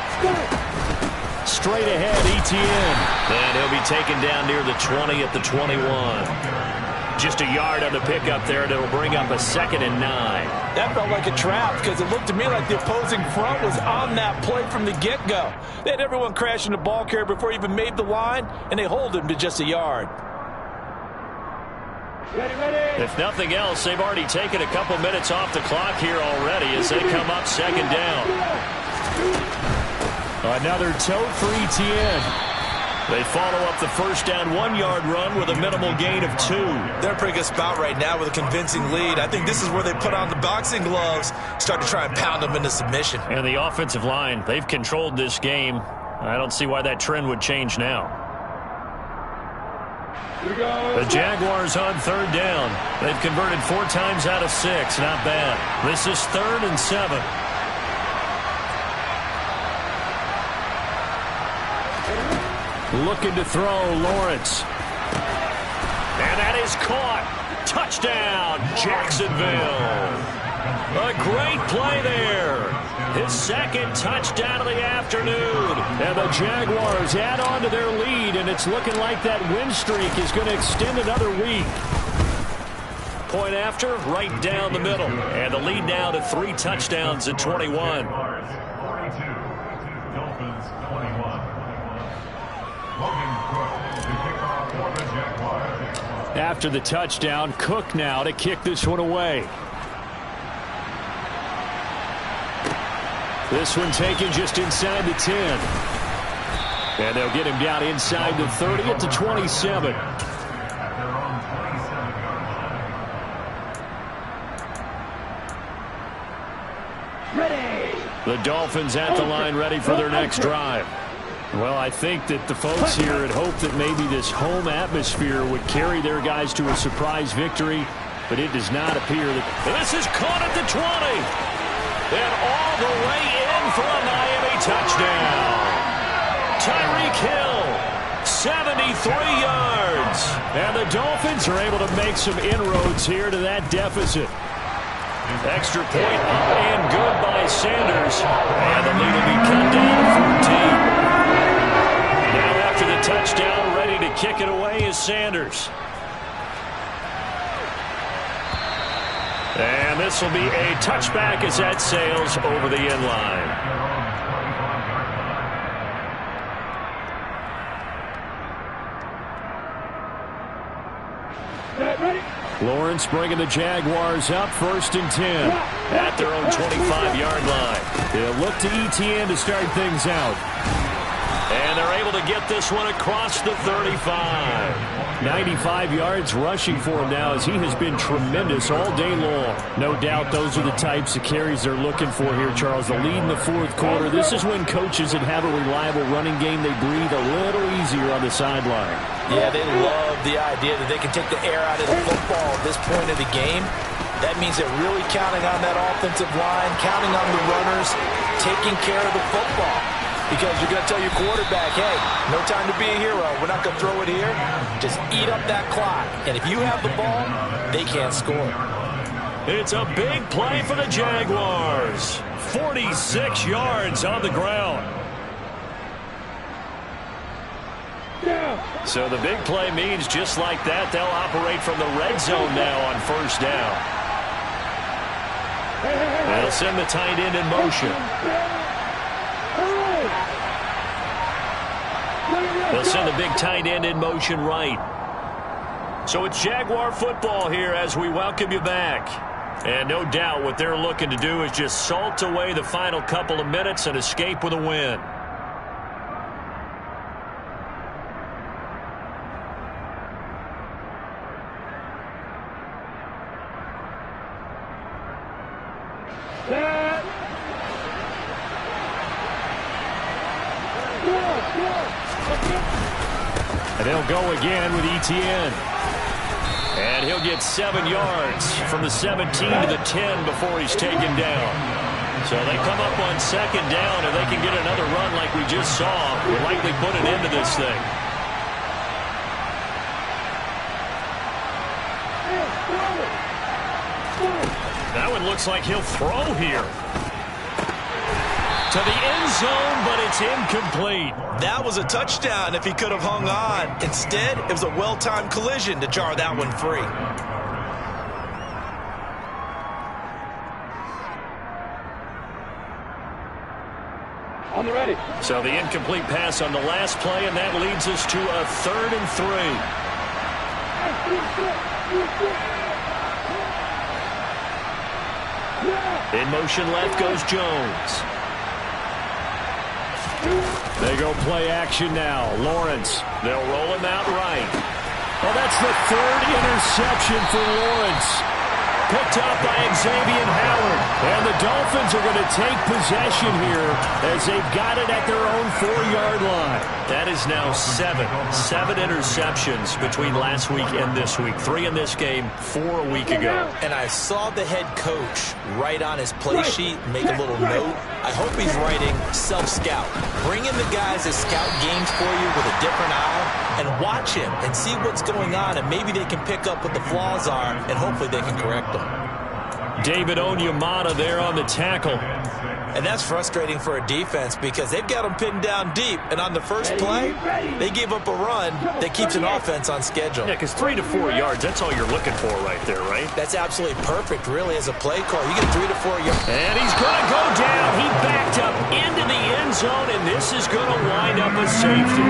Straight ahead, Etienne. And he'll be taken down near the 20 at the 21. Just a yard on the pickup there, and it'll bring up a 2nd and 9. That felt like a trap because it looked to me like the opposing front was on that play from the get-go. They had everyone crashing the ball carrier before he even made the line, and they hold him to just a yard. If nothing else, they've already taken a couple minutes off the clock here already as they come up second down. Another tote for ETN. They follow up the first down 1-yard run with a minimal gain of 2. They're a pretty good spot right now with a convincing lead. I think this is where they put on the boxing gloves, start to try and pound them into submission. And the offensive line, they've controlled this game. I don't see why that trend would change now. The Jaguars on third down. They've converted 4 times out of 6. Not bad. This is 3rd and 7. Looking to throw, Lawrence. And that is caught. Touchdown, Jacksonville. A great play there. His second touchdown of the afternoon. And the Jaguars add on to their lead, and it's looking like that win streak is going to extend another week. Point after, right down the middle. And the lead now to 3 touchdowns at 21. After the touchdown, Cook now to kick this one away. This one taken just inside the 10. And they'll get him down inside the 30 at the 27. Ready. The Dolphins at the line ready for their next drive. Well, I think that the folks here had hoped that maybe this home atmosphere would carry their guys to a surprise victory, but it does not appear that. This is caught at the 20. And all the way in for a Miami touchdown. Tyreek Hill, 73 yards. And the Dolphins are able to make some inroads here to that deficit. Extra point up and good by Sanders. And the lead will be cut down to 14. Now after the touchdown, ready to kick it away is Sanders. And this will be a touchback as that sails over the end line. Lawrence bringing the Jaguars up 1st and 10. At their own 25-yard line. They'll look to ETN to start things out. And they're able to get this one across the 35. 95 yards rushing for him now as he has been tremendous all day long. No doubt those are the types of carries they're looking for here, Charles. The lead in the 4th quarter. This is when coaches that have a reliable running game, they breathe a little easier on the sideline. Yeah, they love the idea that they can take the air out of the football at this point of the game. That means they're really counting on that offensive line, counting on the runners, taking care of the football. Because you're going to tell your quarterback, hey, no time to be a hero. We're not going to throw it here. Just eat up that clock. And if you have the ball, they can't score. It's a big play for the Jaguars. 46 yards on the ground. So the big play means just like that, they'll operate from the red zone now on 1st down. They'll send the tight end in motion. They'll send the big tight end in motion right. So it's Jaguar football here as we welcome you back. And no doubt what they're looking to do is just salt away the final couple of minutes and escape with a win. And they'll go again with ETN. And he'll get 7 yards from the 17 to the 10 before he's taken down. So they come up on 2nd down, and they can get another run like we just saw. Will likely put an end to this thing. That one looks like he'll throw here. To the end zone, but it's incomplete. That was a touchdown if he could have hung on. Instead, it was a well-timed collision to jar that one free. On the ready. So the incomplete pass on the last play, and that leads us to a 3rd and 3. In motion left goes Jones. They go play action now. Lawrence. They'll roll him out right. Well, that's the third interception for Lawrence. Picked up by Xavier Howard. And the Dolphins are going to take possession here as they've got it at their own 4-yard line. That is now 7 interceptions between last week and this week. 3 in this game, 4 a week ago. And I saw the head coach write on his play sheet, make a little note. I hope he's writing self-scout. Bring in the guys that scout games for you with a different eye and watch him and see what's going on, and maybe they can pick up what the flaws are, and hopefully they can correct them. David Onyemata there on the tackle. And that's frustrating for a defense because they've got them pinned down deep, and on the first play, they gave up a run that keeps an offense on schedule. Yeah, because 3 to 4 yards, that's all you're looking for right there, right? That's absolutely perfect, really, as a play call. You get 3 to 4 yards. And he's going to go down. He backed up into the end zone, and this is going to wind up a safety.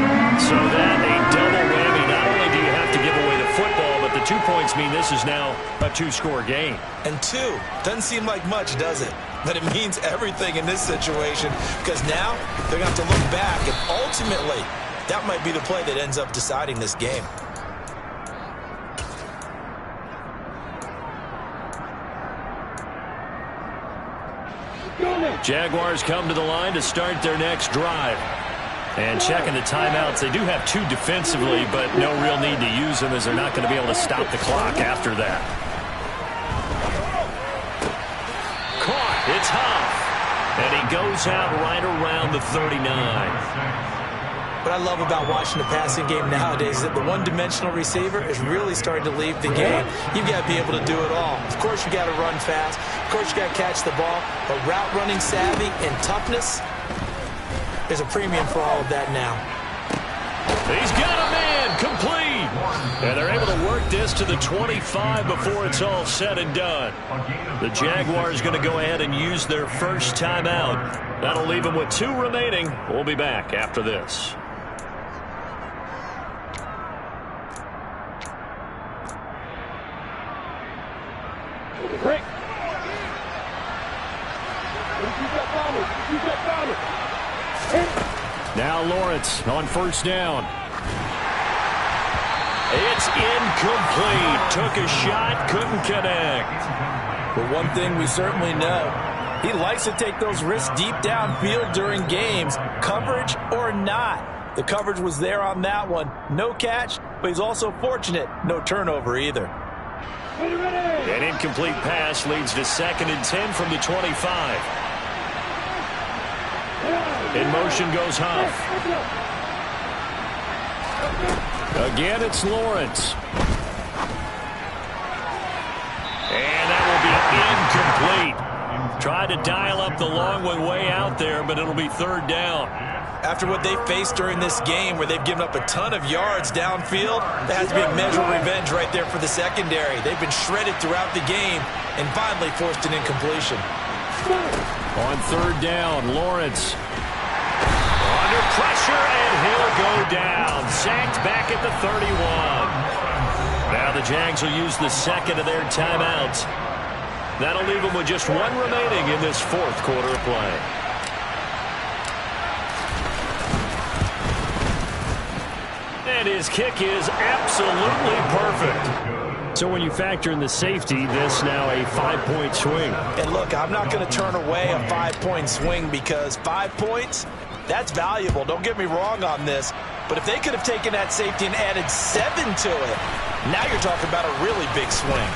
So that a double whammy. Not only do you have to give away the football, but the 2 points mean this is now a 2-score game. And 2 doesn't seem like much, does it? But it means everything in this situation because now they're going to have to look back, and ultimately that might be the play that ends up deciding this game. Jaguars come to the line to start their next drive. And checking the timeouts, they do have 2 defensively, but no real need to use them as they're not going to be able to stop the clock after that. It's Huff, and he goes out right around the 39. What I love about watching the passing game nowadays is that the one-dimensional receiver is really starting to leave the game. You've got to be able to do it all. Of course, you got to run fast. Of course, you got to catch the ball. But route running savvy and toughness, there's a premium for all of that now. He's got a man complete. And they're able to work this to the 25 before it's all said and done. The Jaguars going to go ahead and use their first timeout. That'll leave them with 2 remaining. We'll be back after this. Break. Now Lawrence on first down. It's incomplete. Took a shot, couldn't connect. But one thing we certainly know, he likes to take those risks deep downfield during games, coverage or not. The coverage was there on that one. No catch, but he's also fortunate. No turnover either. An incomplete pass leads to 2nd and 10 from the 25. In motion goes Huff. Again, it's Lawrence. And that will be incomplete. Tried to dial up the long one way out there, but it'll be 3rd down. After what they faced during this game where they've given up a ton of yards downfield, that has to be a measure of revenge right there for the secondary. They've been shredded throughout the game and finally forced an incompletion. On 3rd down, Lawrence. Under pressure, and he'll go down. Sacked back at the 31. Now the Jags will use the 2nd of their timeouts. That'll leave them with just 1 remaining in this 4th quarter of play. And his kick is absolutely perfect. So when you factor in the safety, this now a 5-point swing. And look, I'm not going to turn away a 5-point swing because 5 points, that's valuable. Don't get me wrong on this. But if they could have taken that safety and added 7 to it, now you're talking about a really big swing.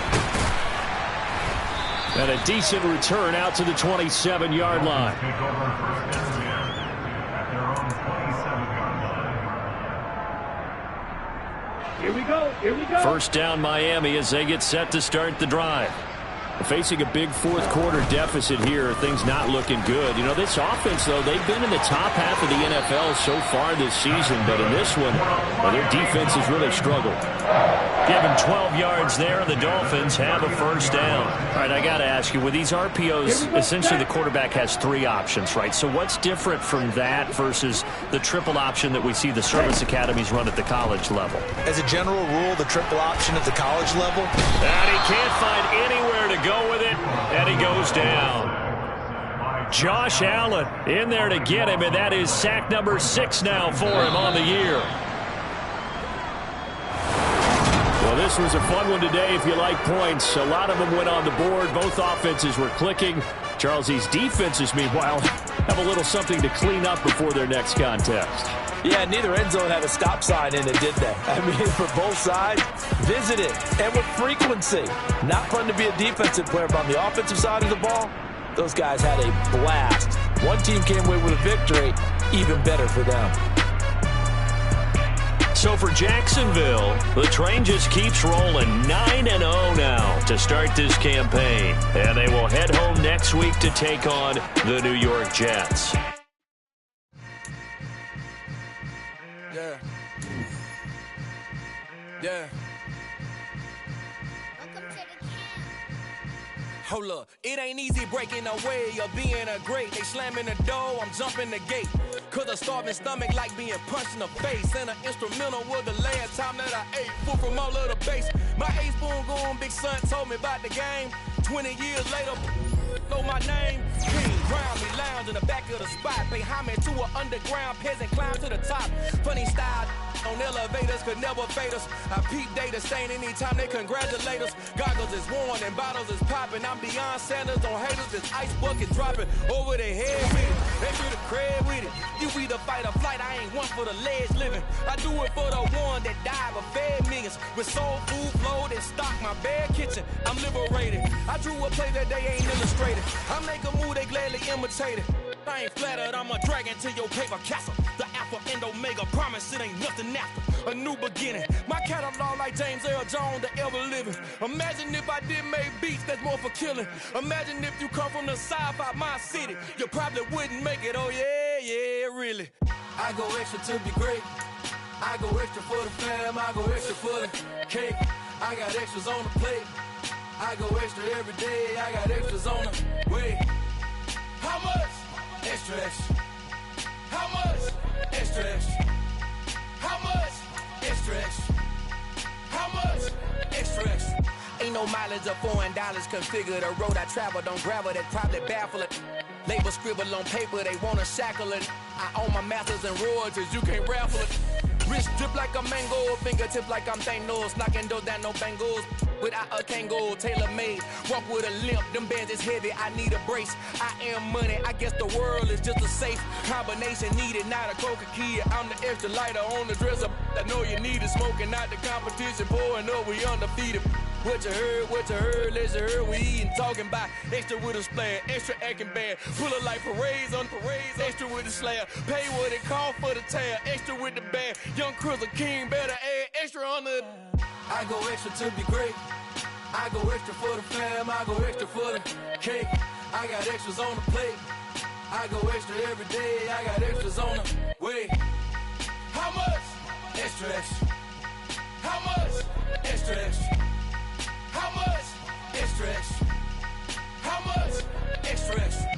And a decent return out to the 27-yard line. Here we go. Here we go. First down Miami as they get set to start the drive. Facing a big fourth-quarter deficit here, things not looking good. You know, this offense, though, they've been in the top half of the NFL so far this season, but in this one, well, their defense has really struggled. Given 12 yards there, the Dolphins have a first down. All right, I got to ask you, with these RPOs, essentially the quarterback has three options, right? So what's different from that versus the triple option that we see the service academies run at the college level? As a general rule, the triple option at the college level. And he can't find anywhere to go with it, and he goes down. Josh Allen in there to get him, and that is sack number 6 now for him on the year. Well, this was a fun one today if you like points. A lot of them went on the board. Both offenses were clicking. Charles, these defenses, meanwhile, have a little something to clean up before their next contest. Yeah, neither end zone had a stop sign in it, did they? I mean, for both sides, visit it, and with frequency. Not fun to be a defensive player, but on the offensive side of the ball, those guys had a blast. One team came away with a victory, even better for them. So for Jacksonville, the train just keeps rolling 9-0 now to start this campaign. And they will head home next week to take on the New York Jets. Yeah. Yeah. Hold up, it ain't easy breaking away or being a great. They slamming the door, I'm jumping the gate. Cause a starving stomach like being punched in the face. And an instrumental was the last time that I ate food from all of the base. My ace boom goon, big son told me about the game. 20 years later, know my name. King, ground me, lounge in the back of the spot. Pay homage to an underground peasant, climb to the top. Funny style on elevators could never fade us. I peep data stain anytime they congratulate us. Goggles is worn and bottles is popping. I'm Deion Sanders on haters, this ice bucket dropping over their head with it. They do the crib with it. You either fight or flight, I ain't one for the ledge living. I do it for the one that died but fed millions. With soul food flowed and stock my bad kitchen. I'm liberated. I drew a play that they ain't illustrated. I make a move, they gladly imitate it. I ain't flattered, I'm a dragon to your paper castle. The Alpha and Omega, promise it ain't nothing after. A new beginning. My catalog like James Earl Jones, the ever living. Imagine if I did make beats that's more for killing. Imagine if you come from the sci-fi, my city. You probably wouldn't make it, oh yeah, really. I go extra to be great. I go extra for the fam, I go extra for the cake. I got extras on the plate. I go extra every day, I got extras on the way. How much? Extra, extra. How much? Extra, extra. How much? Extra, extra. How much? Extra, extra. Ain't no mileage of $4 configure the road I travel. Don't gravel that probably baffle it. Label scribble on paper, they wanna shackle it. I own my masters and royalties, you can't raffle it. Wrist drip like a mango, fingertip like I'm Thanos. Knocking doors down, no bangles. Without a Kango, tailor-made. Walk with a limp, them bands is heavy, I need a brace. I am money, I guess the world is just a safe combination needed, not a coca key. I'm the extra lighter on the dresser. I know you need it, smoking out the competition, pouring up, we undefeated. What you heard, let's hear we eatin', talking about extra with a splash, extra acting bad. Pull it like parades on parades, extra with the slayer. Pay what it cost for the tail, extra with the band. Young Chris, a king, better add extra on the. I go extra to be great. I go extra for the fam, I go extra for the cake. I got extras on the plate. I go extra every day, I got extras on the way. How much? Extra, extra. How much? Extra, extra. How much? Extra, extra. How much? Extra, extra.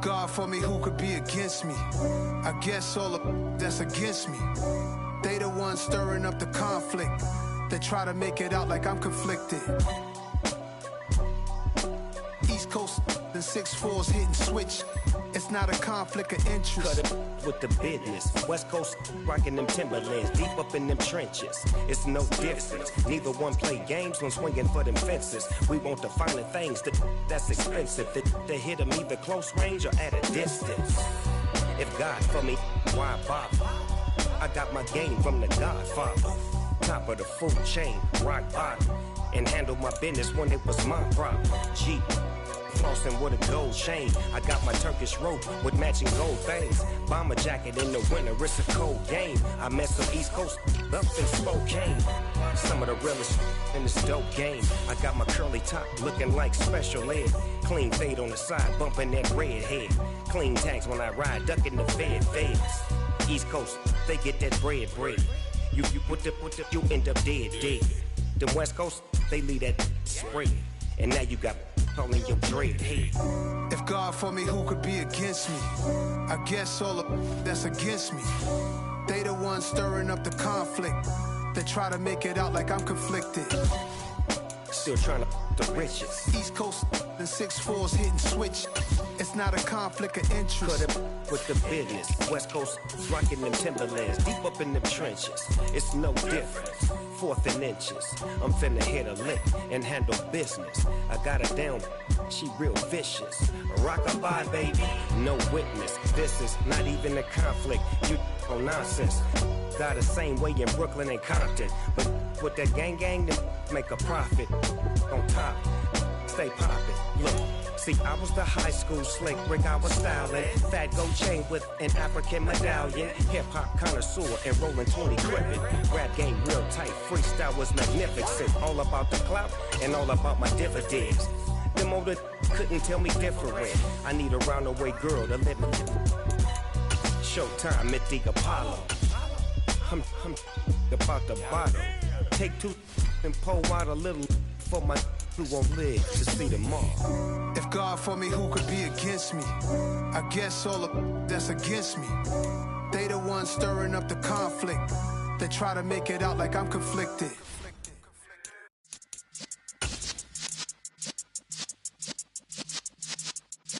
God for me, who could be against me? I guess all the that's against me. They the ones stirring up the conflict. They try to make it out like I'm conflicted. East Coast, the 6'4s hitting switch. It's not a conflict of interest. Cut it with the business. West Coast rocking them Timberlands, deep up in them trenches. It's no difference. Neither one play games when swinging for them fences. We want the finer things that's expensive. That hit them either close range or at a distance. If God for me, why bother? I got my game from the Godfather. Top of the food chain, rock bottom. And handle my business when it was my problem. G. Flossing with a gold chain. I got my Turkish rope with matching gold things. Bomber jacket in the winter, it's a cold game. I met some East Coast up in Spokane. Some of the realest in this dope game. I got my curly top looking like special ed. Clean fade on the side, bumping that red head. Clean tags when I ride, ducking the feds. East Coast, they get that bread. You end up dead. The West Coast, they leave that spread. And now you got all in your dread head. If God for me, who could be against me? I guess all the that's against me. They the ones stirring up the conflict. They try to make it out like I'm conflicted. Still trying to the riches. East Coast, the 6'4s hitting switch. It's not a conflict of interest. Cut it with the business. West Coast rocking them Timberlands, deep up in them trenches. It's no difference. 4th and inches. I'm finna hit a lick and handle business. I got her down, she real vicious. Rock-a-bye, baby, no witness. This is not even a conflict. You on nonsense. Got the same way in Brooklyn and Compton. But with that gang, then make a profit. On top, stay poppin'. Look. See, I was the high school slick Rick, I was styling. Fat gold chain with an African medallion. Hip-hop connoisseur and rolling 20 crippin'. Rap game real tight, freestyle was magnificent. All about the clout and all about my dividends. Them older couldn't tell me different. I need a roundaway girl to let me. Showtime at the Apollo. I'm about the bottom. Take 2 and pour out a little for my who won't live to see tomorrow. If God for me, who could be against me? I guess all the that's against me. They the ones stirring up the conflict. They try to make it out like I'm conflicted.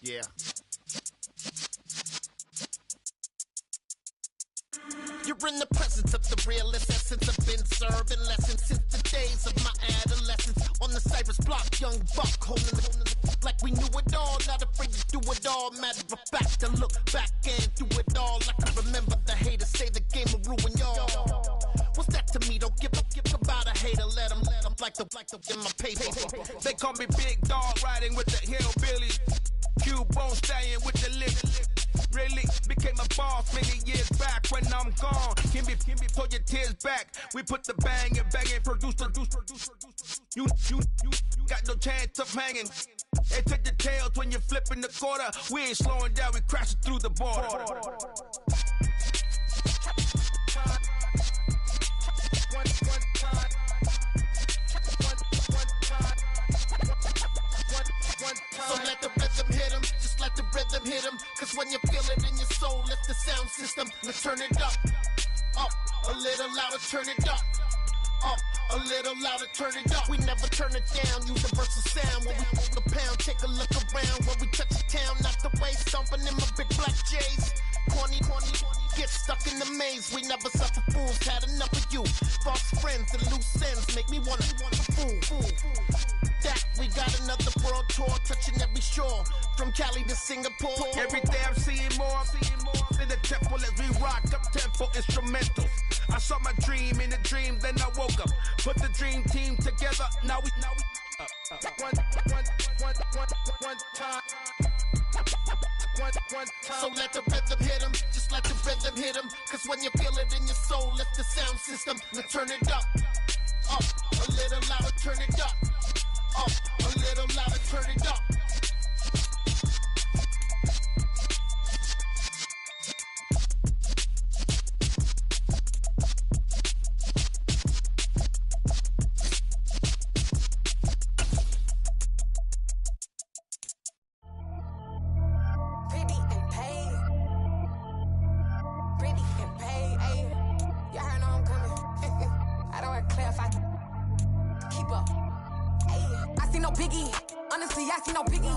Yeah. You're in the presence of the realest essence. I've been serving lessons since the days of my adolescence. On the Cypress block, young buck holding the like we knew it all. Not afraid to do it all. Matter of fact, to look back and do it all. I can remember the haters say the game will ruin y'all. What's that to me? Don't give about a hater. Let them like the in my paper. They call me Big Dog, riding with the hillbillies. Cubone staying with the lift. Really became a boss many years back. When I'm gone, can be pull your tears back. We put the bang and produce. You got no chance of hanging. They take the tails when you're flipping the quarter. We ain't slowing down, we crashing through the border. So let the rhythm hit 'em, just let the rhythm hit 'em. Cause when you feel it in your soul, lift the sound system. Let's turn it up, a little louder, turn it up, a little louder, turn it up. We never turn it down, universal sound. When we move the pound, take a look around. When we touch the town, knock the way, stomping in my big black J's. Corny, get stuck in the maze. We never suffer fools, had enough of you. False friends and loose ends make me wanna fool. That we got another world tour, touching every shore, from Cali to Singapore. Every day I'm seeing more in the temple as we rock up tempo instrumentals. I saw my dream in a dream, then I woke up. Put the dream team together. Now we one time. So let the rhythm hit 'em, just let the rhythm hit 'em. Cause when you feel it in your soul, lift the sound system. Now turn it up, a little louder, turn it up, a little louder, turn it up. Baby. I see no biggie. Honestly, I see no biggie.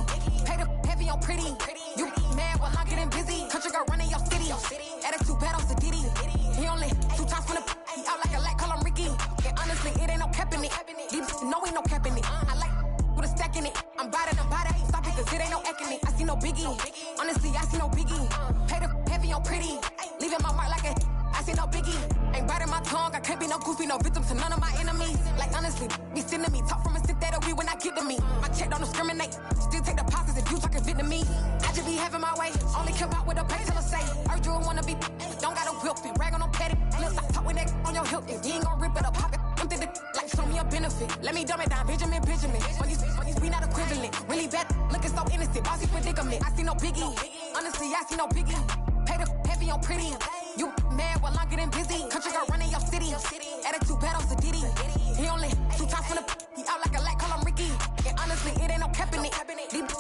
Pay the heavy on pretty. You mad while I'm getting busy. Country girl running your city. Attitude bad on Sadiddy. He only 2 times from the he out like a light, call him Ricky. And honestly, it ain't no cap in it. Deep, no ain't no cap in it. I like with a stack in it. I'm bad it. Stop it, cause it ain't no eck in it. I see no biggie. Honestly, I see no biggie. Pay the heavy on pretty. Leaving my mark like a I see no biggie. Ain't biting my tongue. I can't be no goofy, no victim to none of my enemies. Like honestly, be sending me talk from a sit that'll be when I get to me. My check don't discriminate. Still take the pauses if you talking Vietnamese. I just be having my way. Only come out with a pay till I say. Urge you wanna be. Don't gotta whip it. Rag on no petty. Look, I talk with that on your hip. If you ain't gon' rip it up, pop it. I'm thinking like show me a benefit. Let me dumb it down, Benjamin. On these we not equivalent. Really bad, looking so innocent. Bossy predicament. I see no biggie. Honestly, I see no biggie. Pay the heavy on pretty. You mad while I'm getting busy. Country girl running your city. Attitude bad on Sadiddy. He only 2 times from the he out like a light, call him Ricky. And honestly, it ain't no cap in it.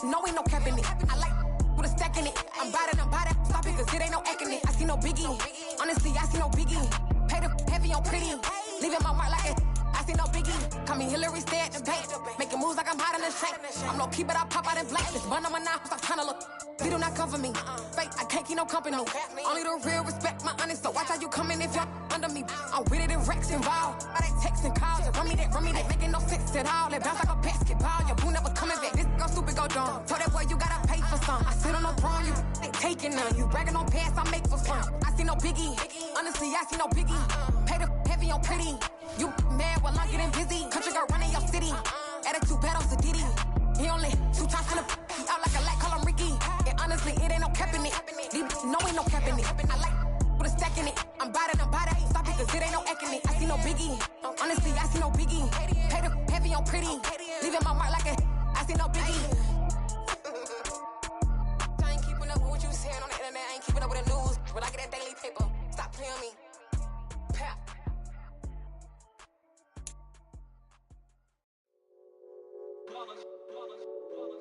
No ain't no cap in it. I like with a stack in it. I'm bad it. Stop it, cause it ain't no eck in it. I see no biggie. Honestly, I see no biggie. Pay the heavy on pretty. Leaving my mark like it. I see no biggie. Call me Hillary, stay at the bank. Making moves like I'm hot in the shank. I'm low key, but I pop out in blank. This bun on my knife, I'm trying to look. They do not cover me. Fake, I can't keep no company. Only the real respect my honest. So watch how you coming if you're under me. I'm with it and Rex involved. But they texting calls. Run me that making no sense at all. They bounce like a basketball. Your boo never coming back. This go stupid, go dumb. Told that boy you gotta pay for some. I sit on no throne, you ain't taking none. You bragging on pants, I make for fun. I see no biggie. Honestly, I see no biggie. Pay the heavy on pretty. You mad while I'm getting busy. Country girl running your city. Attitude bad on Sadiddy. He only 2 times from the he out like a light, call him Ricky. And honestly, it ain't no cap in it. No ain't no cap in it. I like with a stack in it. I'm bad it. Stop it, cause it ain't no eck in it. I see no biggie. Honestly, I see no biggie. Pay the heavy on pretty. Leaving my mark like a I see no biggie. I ain't keeping up with what you saying on the internet. I ain't keeping up with the news. But I get that daily paper. Stop playing me. Pap.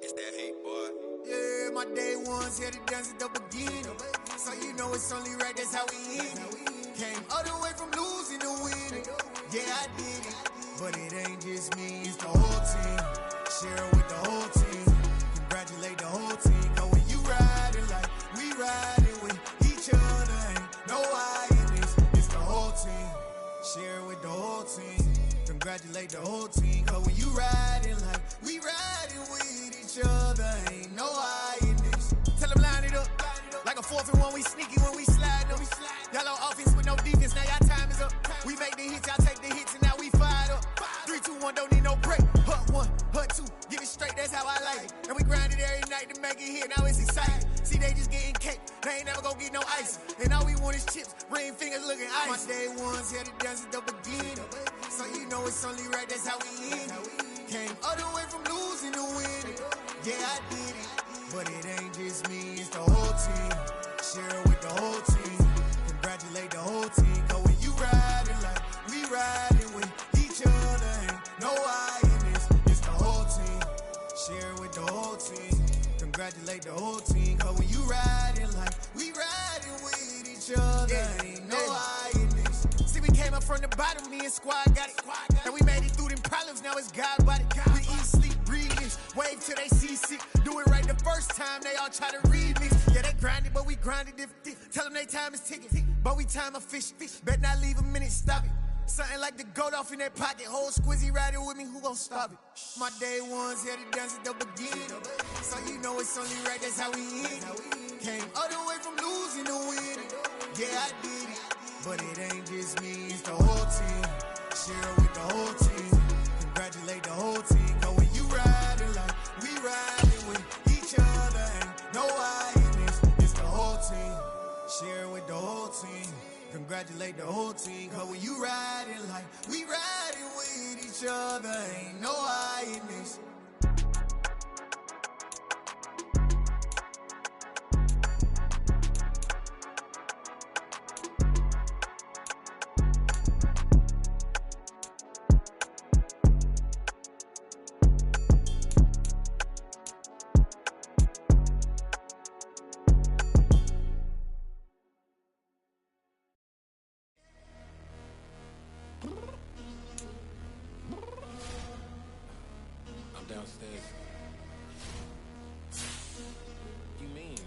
It's that hate, boy. Yeah, my day ones here to dance at the beginning. So you know it's only right, that's how we end it. Came all the way from losing to winning. Yeah, I did it. But it ain't just me, it's the whole team. Share it with the whole team. Congratulate the whole team. Cause when you riding like we riding with each other, ain't no I in this. It's the whole team. Share it with the whole team. Congratulate the whole team. Cause when you riding like we riding with each other, ain't no I in this. Tell them line it up. Like a 4th and 1, we sneaky when we slide them. Y'all on offense with no defense, now y'all time is up. We make the hits, y'all take the hits, and now we fired up. 3, 2, 1, don't need no break. Hut 1, hut 2, get it straight, that's how I like it. And we grind it every night to make it hit, now it's exciting. See, they just getting cake, they ain't never gonna get no ice. And all we want is chips, ring fingers looking ice. My day ones here to dance at the beginning. So you know it's only right, that's how we end it. Came all the way from losing to winning. Yeah, I did it. But it ain't just me, it's the whole team. Share it with the whole team. Congratulate the whole team. Cause when you riding like we riding with each other, ain't no I in this. It's the whole team. Share it with the whole team. Congratulate the whole team. Cause when you riding like we riding with each other, ain't no I in this. See, we came up from the bottom, me and squad got it. And we made it through them problems, now it's God body. We eat, sleep, breathe this. Wave till they see sick. Do it right the first time, they all try to read me. Yeah, they grinded, but we grinded different. Tell them they time is ticking, but we time a fish. Bet not leave a minute, stop it. Something like the goat off in that pocket. Whole squizzy riding with me, who gon' stop it? My day ones here to dance at the beginning. So you know it's only right, that's how we end it. Came all the way from losing to winning. Yeah, I did it. But it ain't just me, it's the whole team. Share it with the whole team. Congratulate the whole team. Cause when you riding like we riding with each other, ain't no I in this. It's the whole team. Share it with the whole team. Congratulate the whole team. Cause when you riding like we riding with each other, ain't no I in this. downstairs. What you mean?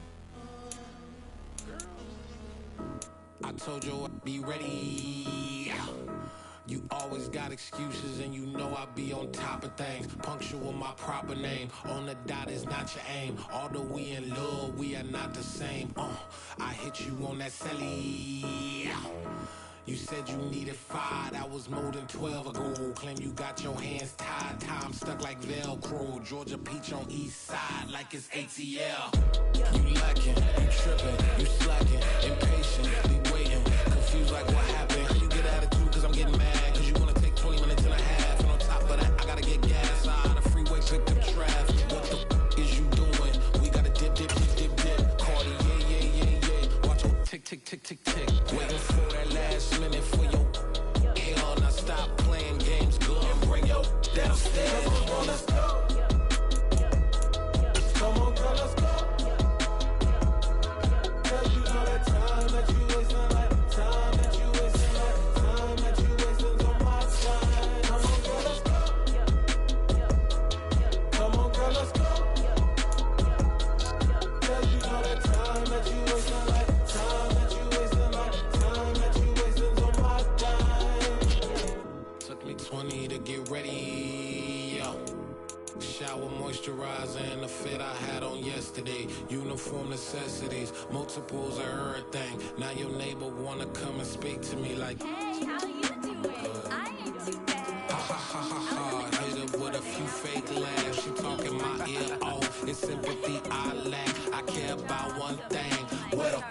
I told you I'd be ready. You always got excuses and you know I be on top of things. Punctual my proper name. On the dot is not your aim. Although we in love, we are not the same. I hit you on that celly. You said you needed 5, that was more than 12 ago. Claim you got your hands tied, time stuck like Velcro. Georgia Peach on east side like it's ATL. You lacking, you tripping, you slacking, impatient, be waiting, confused like what happened. How you get attitude cause I'm getting mad, cause you wanna take 20 minutes and a half. And on top of that, I gotta get gas out of the freeway, pick up traffic. What the f is you doing? We gotta dip, dip, dip, dip, dip. Cardi, yeah. Watch your tick, tick, tick, tick, tick. Waiting for that last minute for your hell. Now stop playing games, go and bring your downstairs. Come on, let's go. Come on, girl, let's go. Girl, you know that time that you wasting, like time that you wasting, like time that you wasting on my side. Come on, girl, let's go. Come on, girl, let's go. Girl, you know that time that you wasting, like time that you wasting, like time that you wasting on my time. Took me 20 to get ready, yo. Shower, moisturizer, and the fit I had on yesterday. Uniform necessities, multiples of everything. Now your neighbor wanna come and speak to me like, hey, how you doing? I ain't too bad. Ha ha ha ha. Hit her with a few fake laughs. She talking my ear off. It's sympathy I lack. I care about one thing. What up?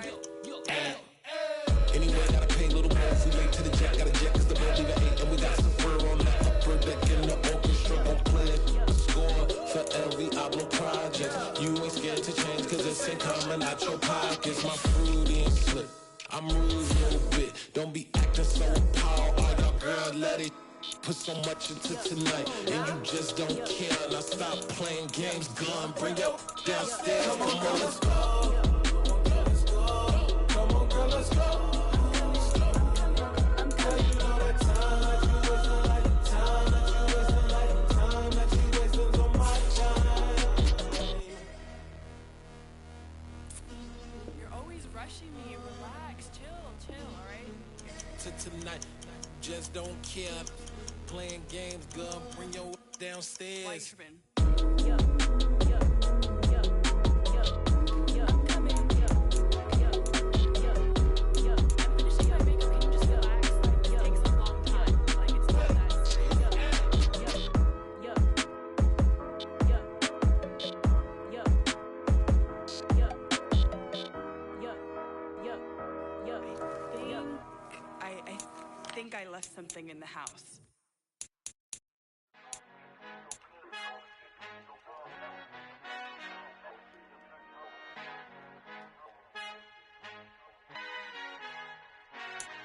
At? Anyway, gotta pay a little more. If we late to the jet, gotta jet cause the boat leave at 8. And we got Safari on the upper deck in the orchestra. Gon' play a score for every album project. You ain't scared to change cause it's ain't coming out your pockets. My fruity and slip. I'm rude a little bit. Don't be acting so appalled. All y'all girl, let it put so much into tonight. And you just don't care. Now stop playing games. Gun, bring your downstairs. Come on, girl, let's go. Come on, girl, let's go. Rushing me, relax, chill, all right? To tonight, just don't care. Playing games, girl, bring your downstairs. Why you tripping? I think I left something in the house.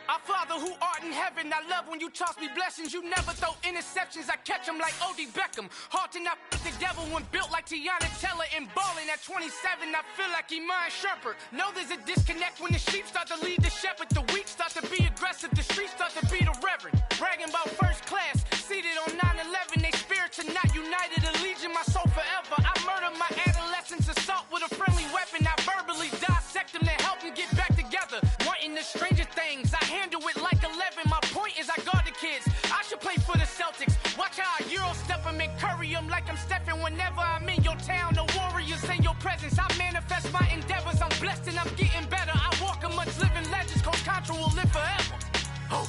Our Father who art in heaven, I love when you toss me blessings. You never throw interceptions, I catch them like O.D. Beckham. Hard to not put the devil when built like Tiana Teller and balling at 27. I feel like Iman Shumpert. Know there's a disconnect when the sheep start to lead the shepherd. The weak start to be aggressive, the streets start to be the reverend. Bragging about first class, seated on 9/11. They spirits are not united, a legion, my soul forever. I murder my adolescence, assault with a friendly weapon. I verbally dissect them to help them get back together. Wanting the stranger things, I handle it like 11. My point is I guard the kids. I should play for the Celtics. Watch how I Euro step them and curry them like I'm Stephen. Whenever I'm in your town, the Warriors in your presence. I manifest my endeavors. I'm blessed and I'm getting better. I walk amongst living legends. Coach Contra will live forever. Oh.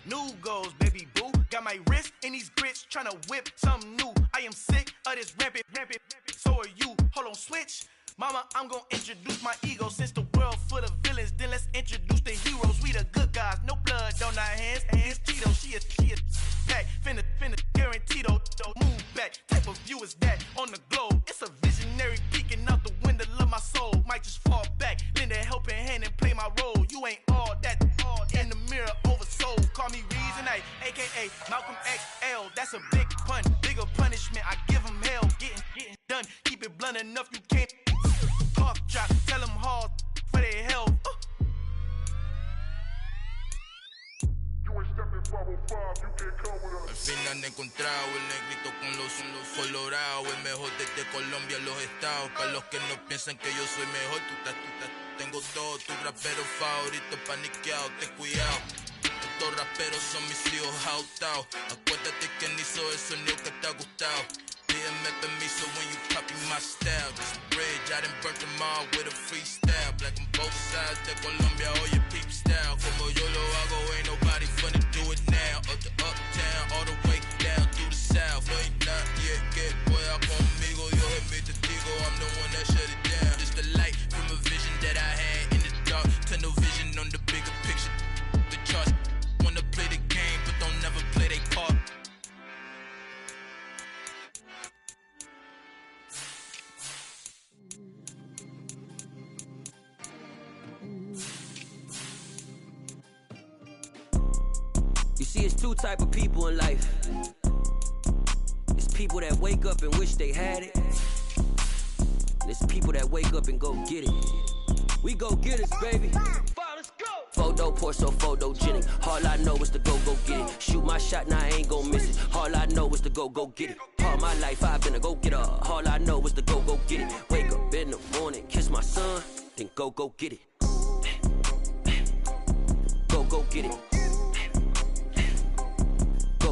New goals, baby boo. Got my wrist in these grits, tryna whip something new. I am sick of this rampant. So are you. Hold on, switch. Mama, I'm gonna introduce my ego. Since the world full of villains, then let's introduce the heroes. We the good guys, no blood on our hands. Hands Tito, she is back. Finna guaranteed. Move back. Type of view is that on the globe? It's a visionary peeking out the window of my soul. Might just fall back, lend a helping hand and play my role. You ain't all that in the mirror oversold. Call me Reason A, aka Malcolm XL. That's a big pun, bigger punishment. I give him hell, getting done. Keep it blunt enough, you can't. cough drop. Tell them hard for their health. Al fin han encontrado el negrito con los colorados, el mejor desde Colombia a los estados. Para los que no piensan que yo soy mejor, tengo todo, tus raperos favoritos paniqueados, ten cuidado. Estos raperos son mis hijos adoptados. Acuérdate quién hizo el sonido que te ha gustado. Pídeme permiso when you copy my style. Just a bridge, I done burnt them all with a freestyle. Black on both sides de Colombia, oye peep style. Como yo lo hago, ain't nobody finna do it now. Up to uptown, all the way down through the south. Ain't not yet, que pueda conmigo, Dios es mi testigo. I'm the one that shut it down. Just a light from a vision that I had in the dark. Tunnel vision on the bigger picture. The charts wanna play the game, but don't never play their part. You see, it's two type of people in life. It's people that wake up and wish they had it. And it's people that wake up and go get it. We go get it, baby. Photo, Porso, photogenic. All I know is to go get it. Shoot my shot, now I ain't gon' miss it. All I know is to go get it. All my life I've been a go-getter. All I know is to go get it. Wake up in the morning, kiss my son, then go get it. Go get it.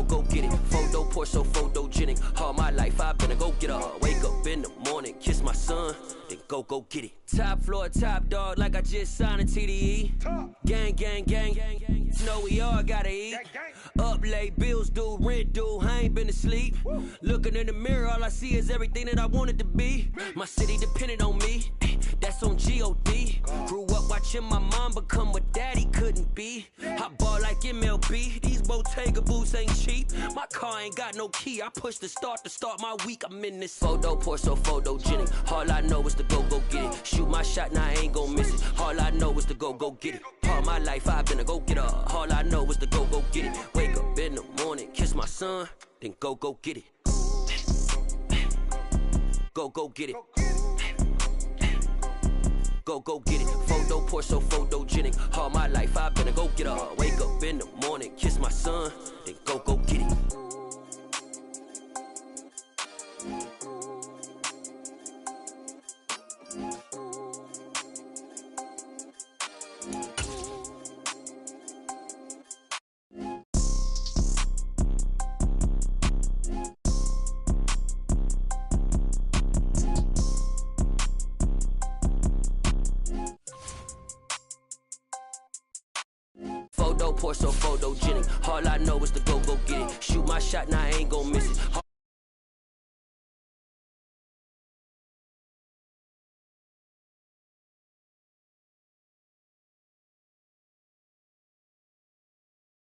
Go get it. Photo, Porso, photogenic. All my life I've been a go-getter. Wake up in the morning, kiss my son, then go get it. Top floor, top dog, like I just signed a TDE. Gang, gang, gang, gang, gang. Know we all gotta eat. Up late, bills due, rent due, I ain't been asleep. Looking in the mirror, all I see is everything that I wanted to be. My city depended on me, that's on G.O.D. Grew up watching my mom become what daddy couldn't be. I ball like MLB, these Bottega boots ain't cheap. My car ain't got no key, I push the start to start my week. I'm in this photo, Porso, photogenic. All I know is to go get it. Shoot my shot, now I ain't gon' miss it. All I know is to go get it. All my life I've been a go-getter. All I know is to go get it. Wake up in the morning, kiss my son, then go get it. Go get it. Go get it. Photo, Porso, photogenic. All my life I've been a go-getter. Wake up in the morning, kiss my son, then go get it. Photo, Porso, photogenic. All I know is to go get it. Shoot my shot, now I ain't gon' miss it.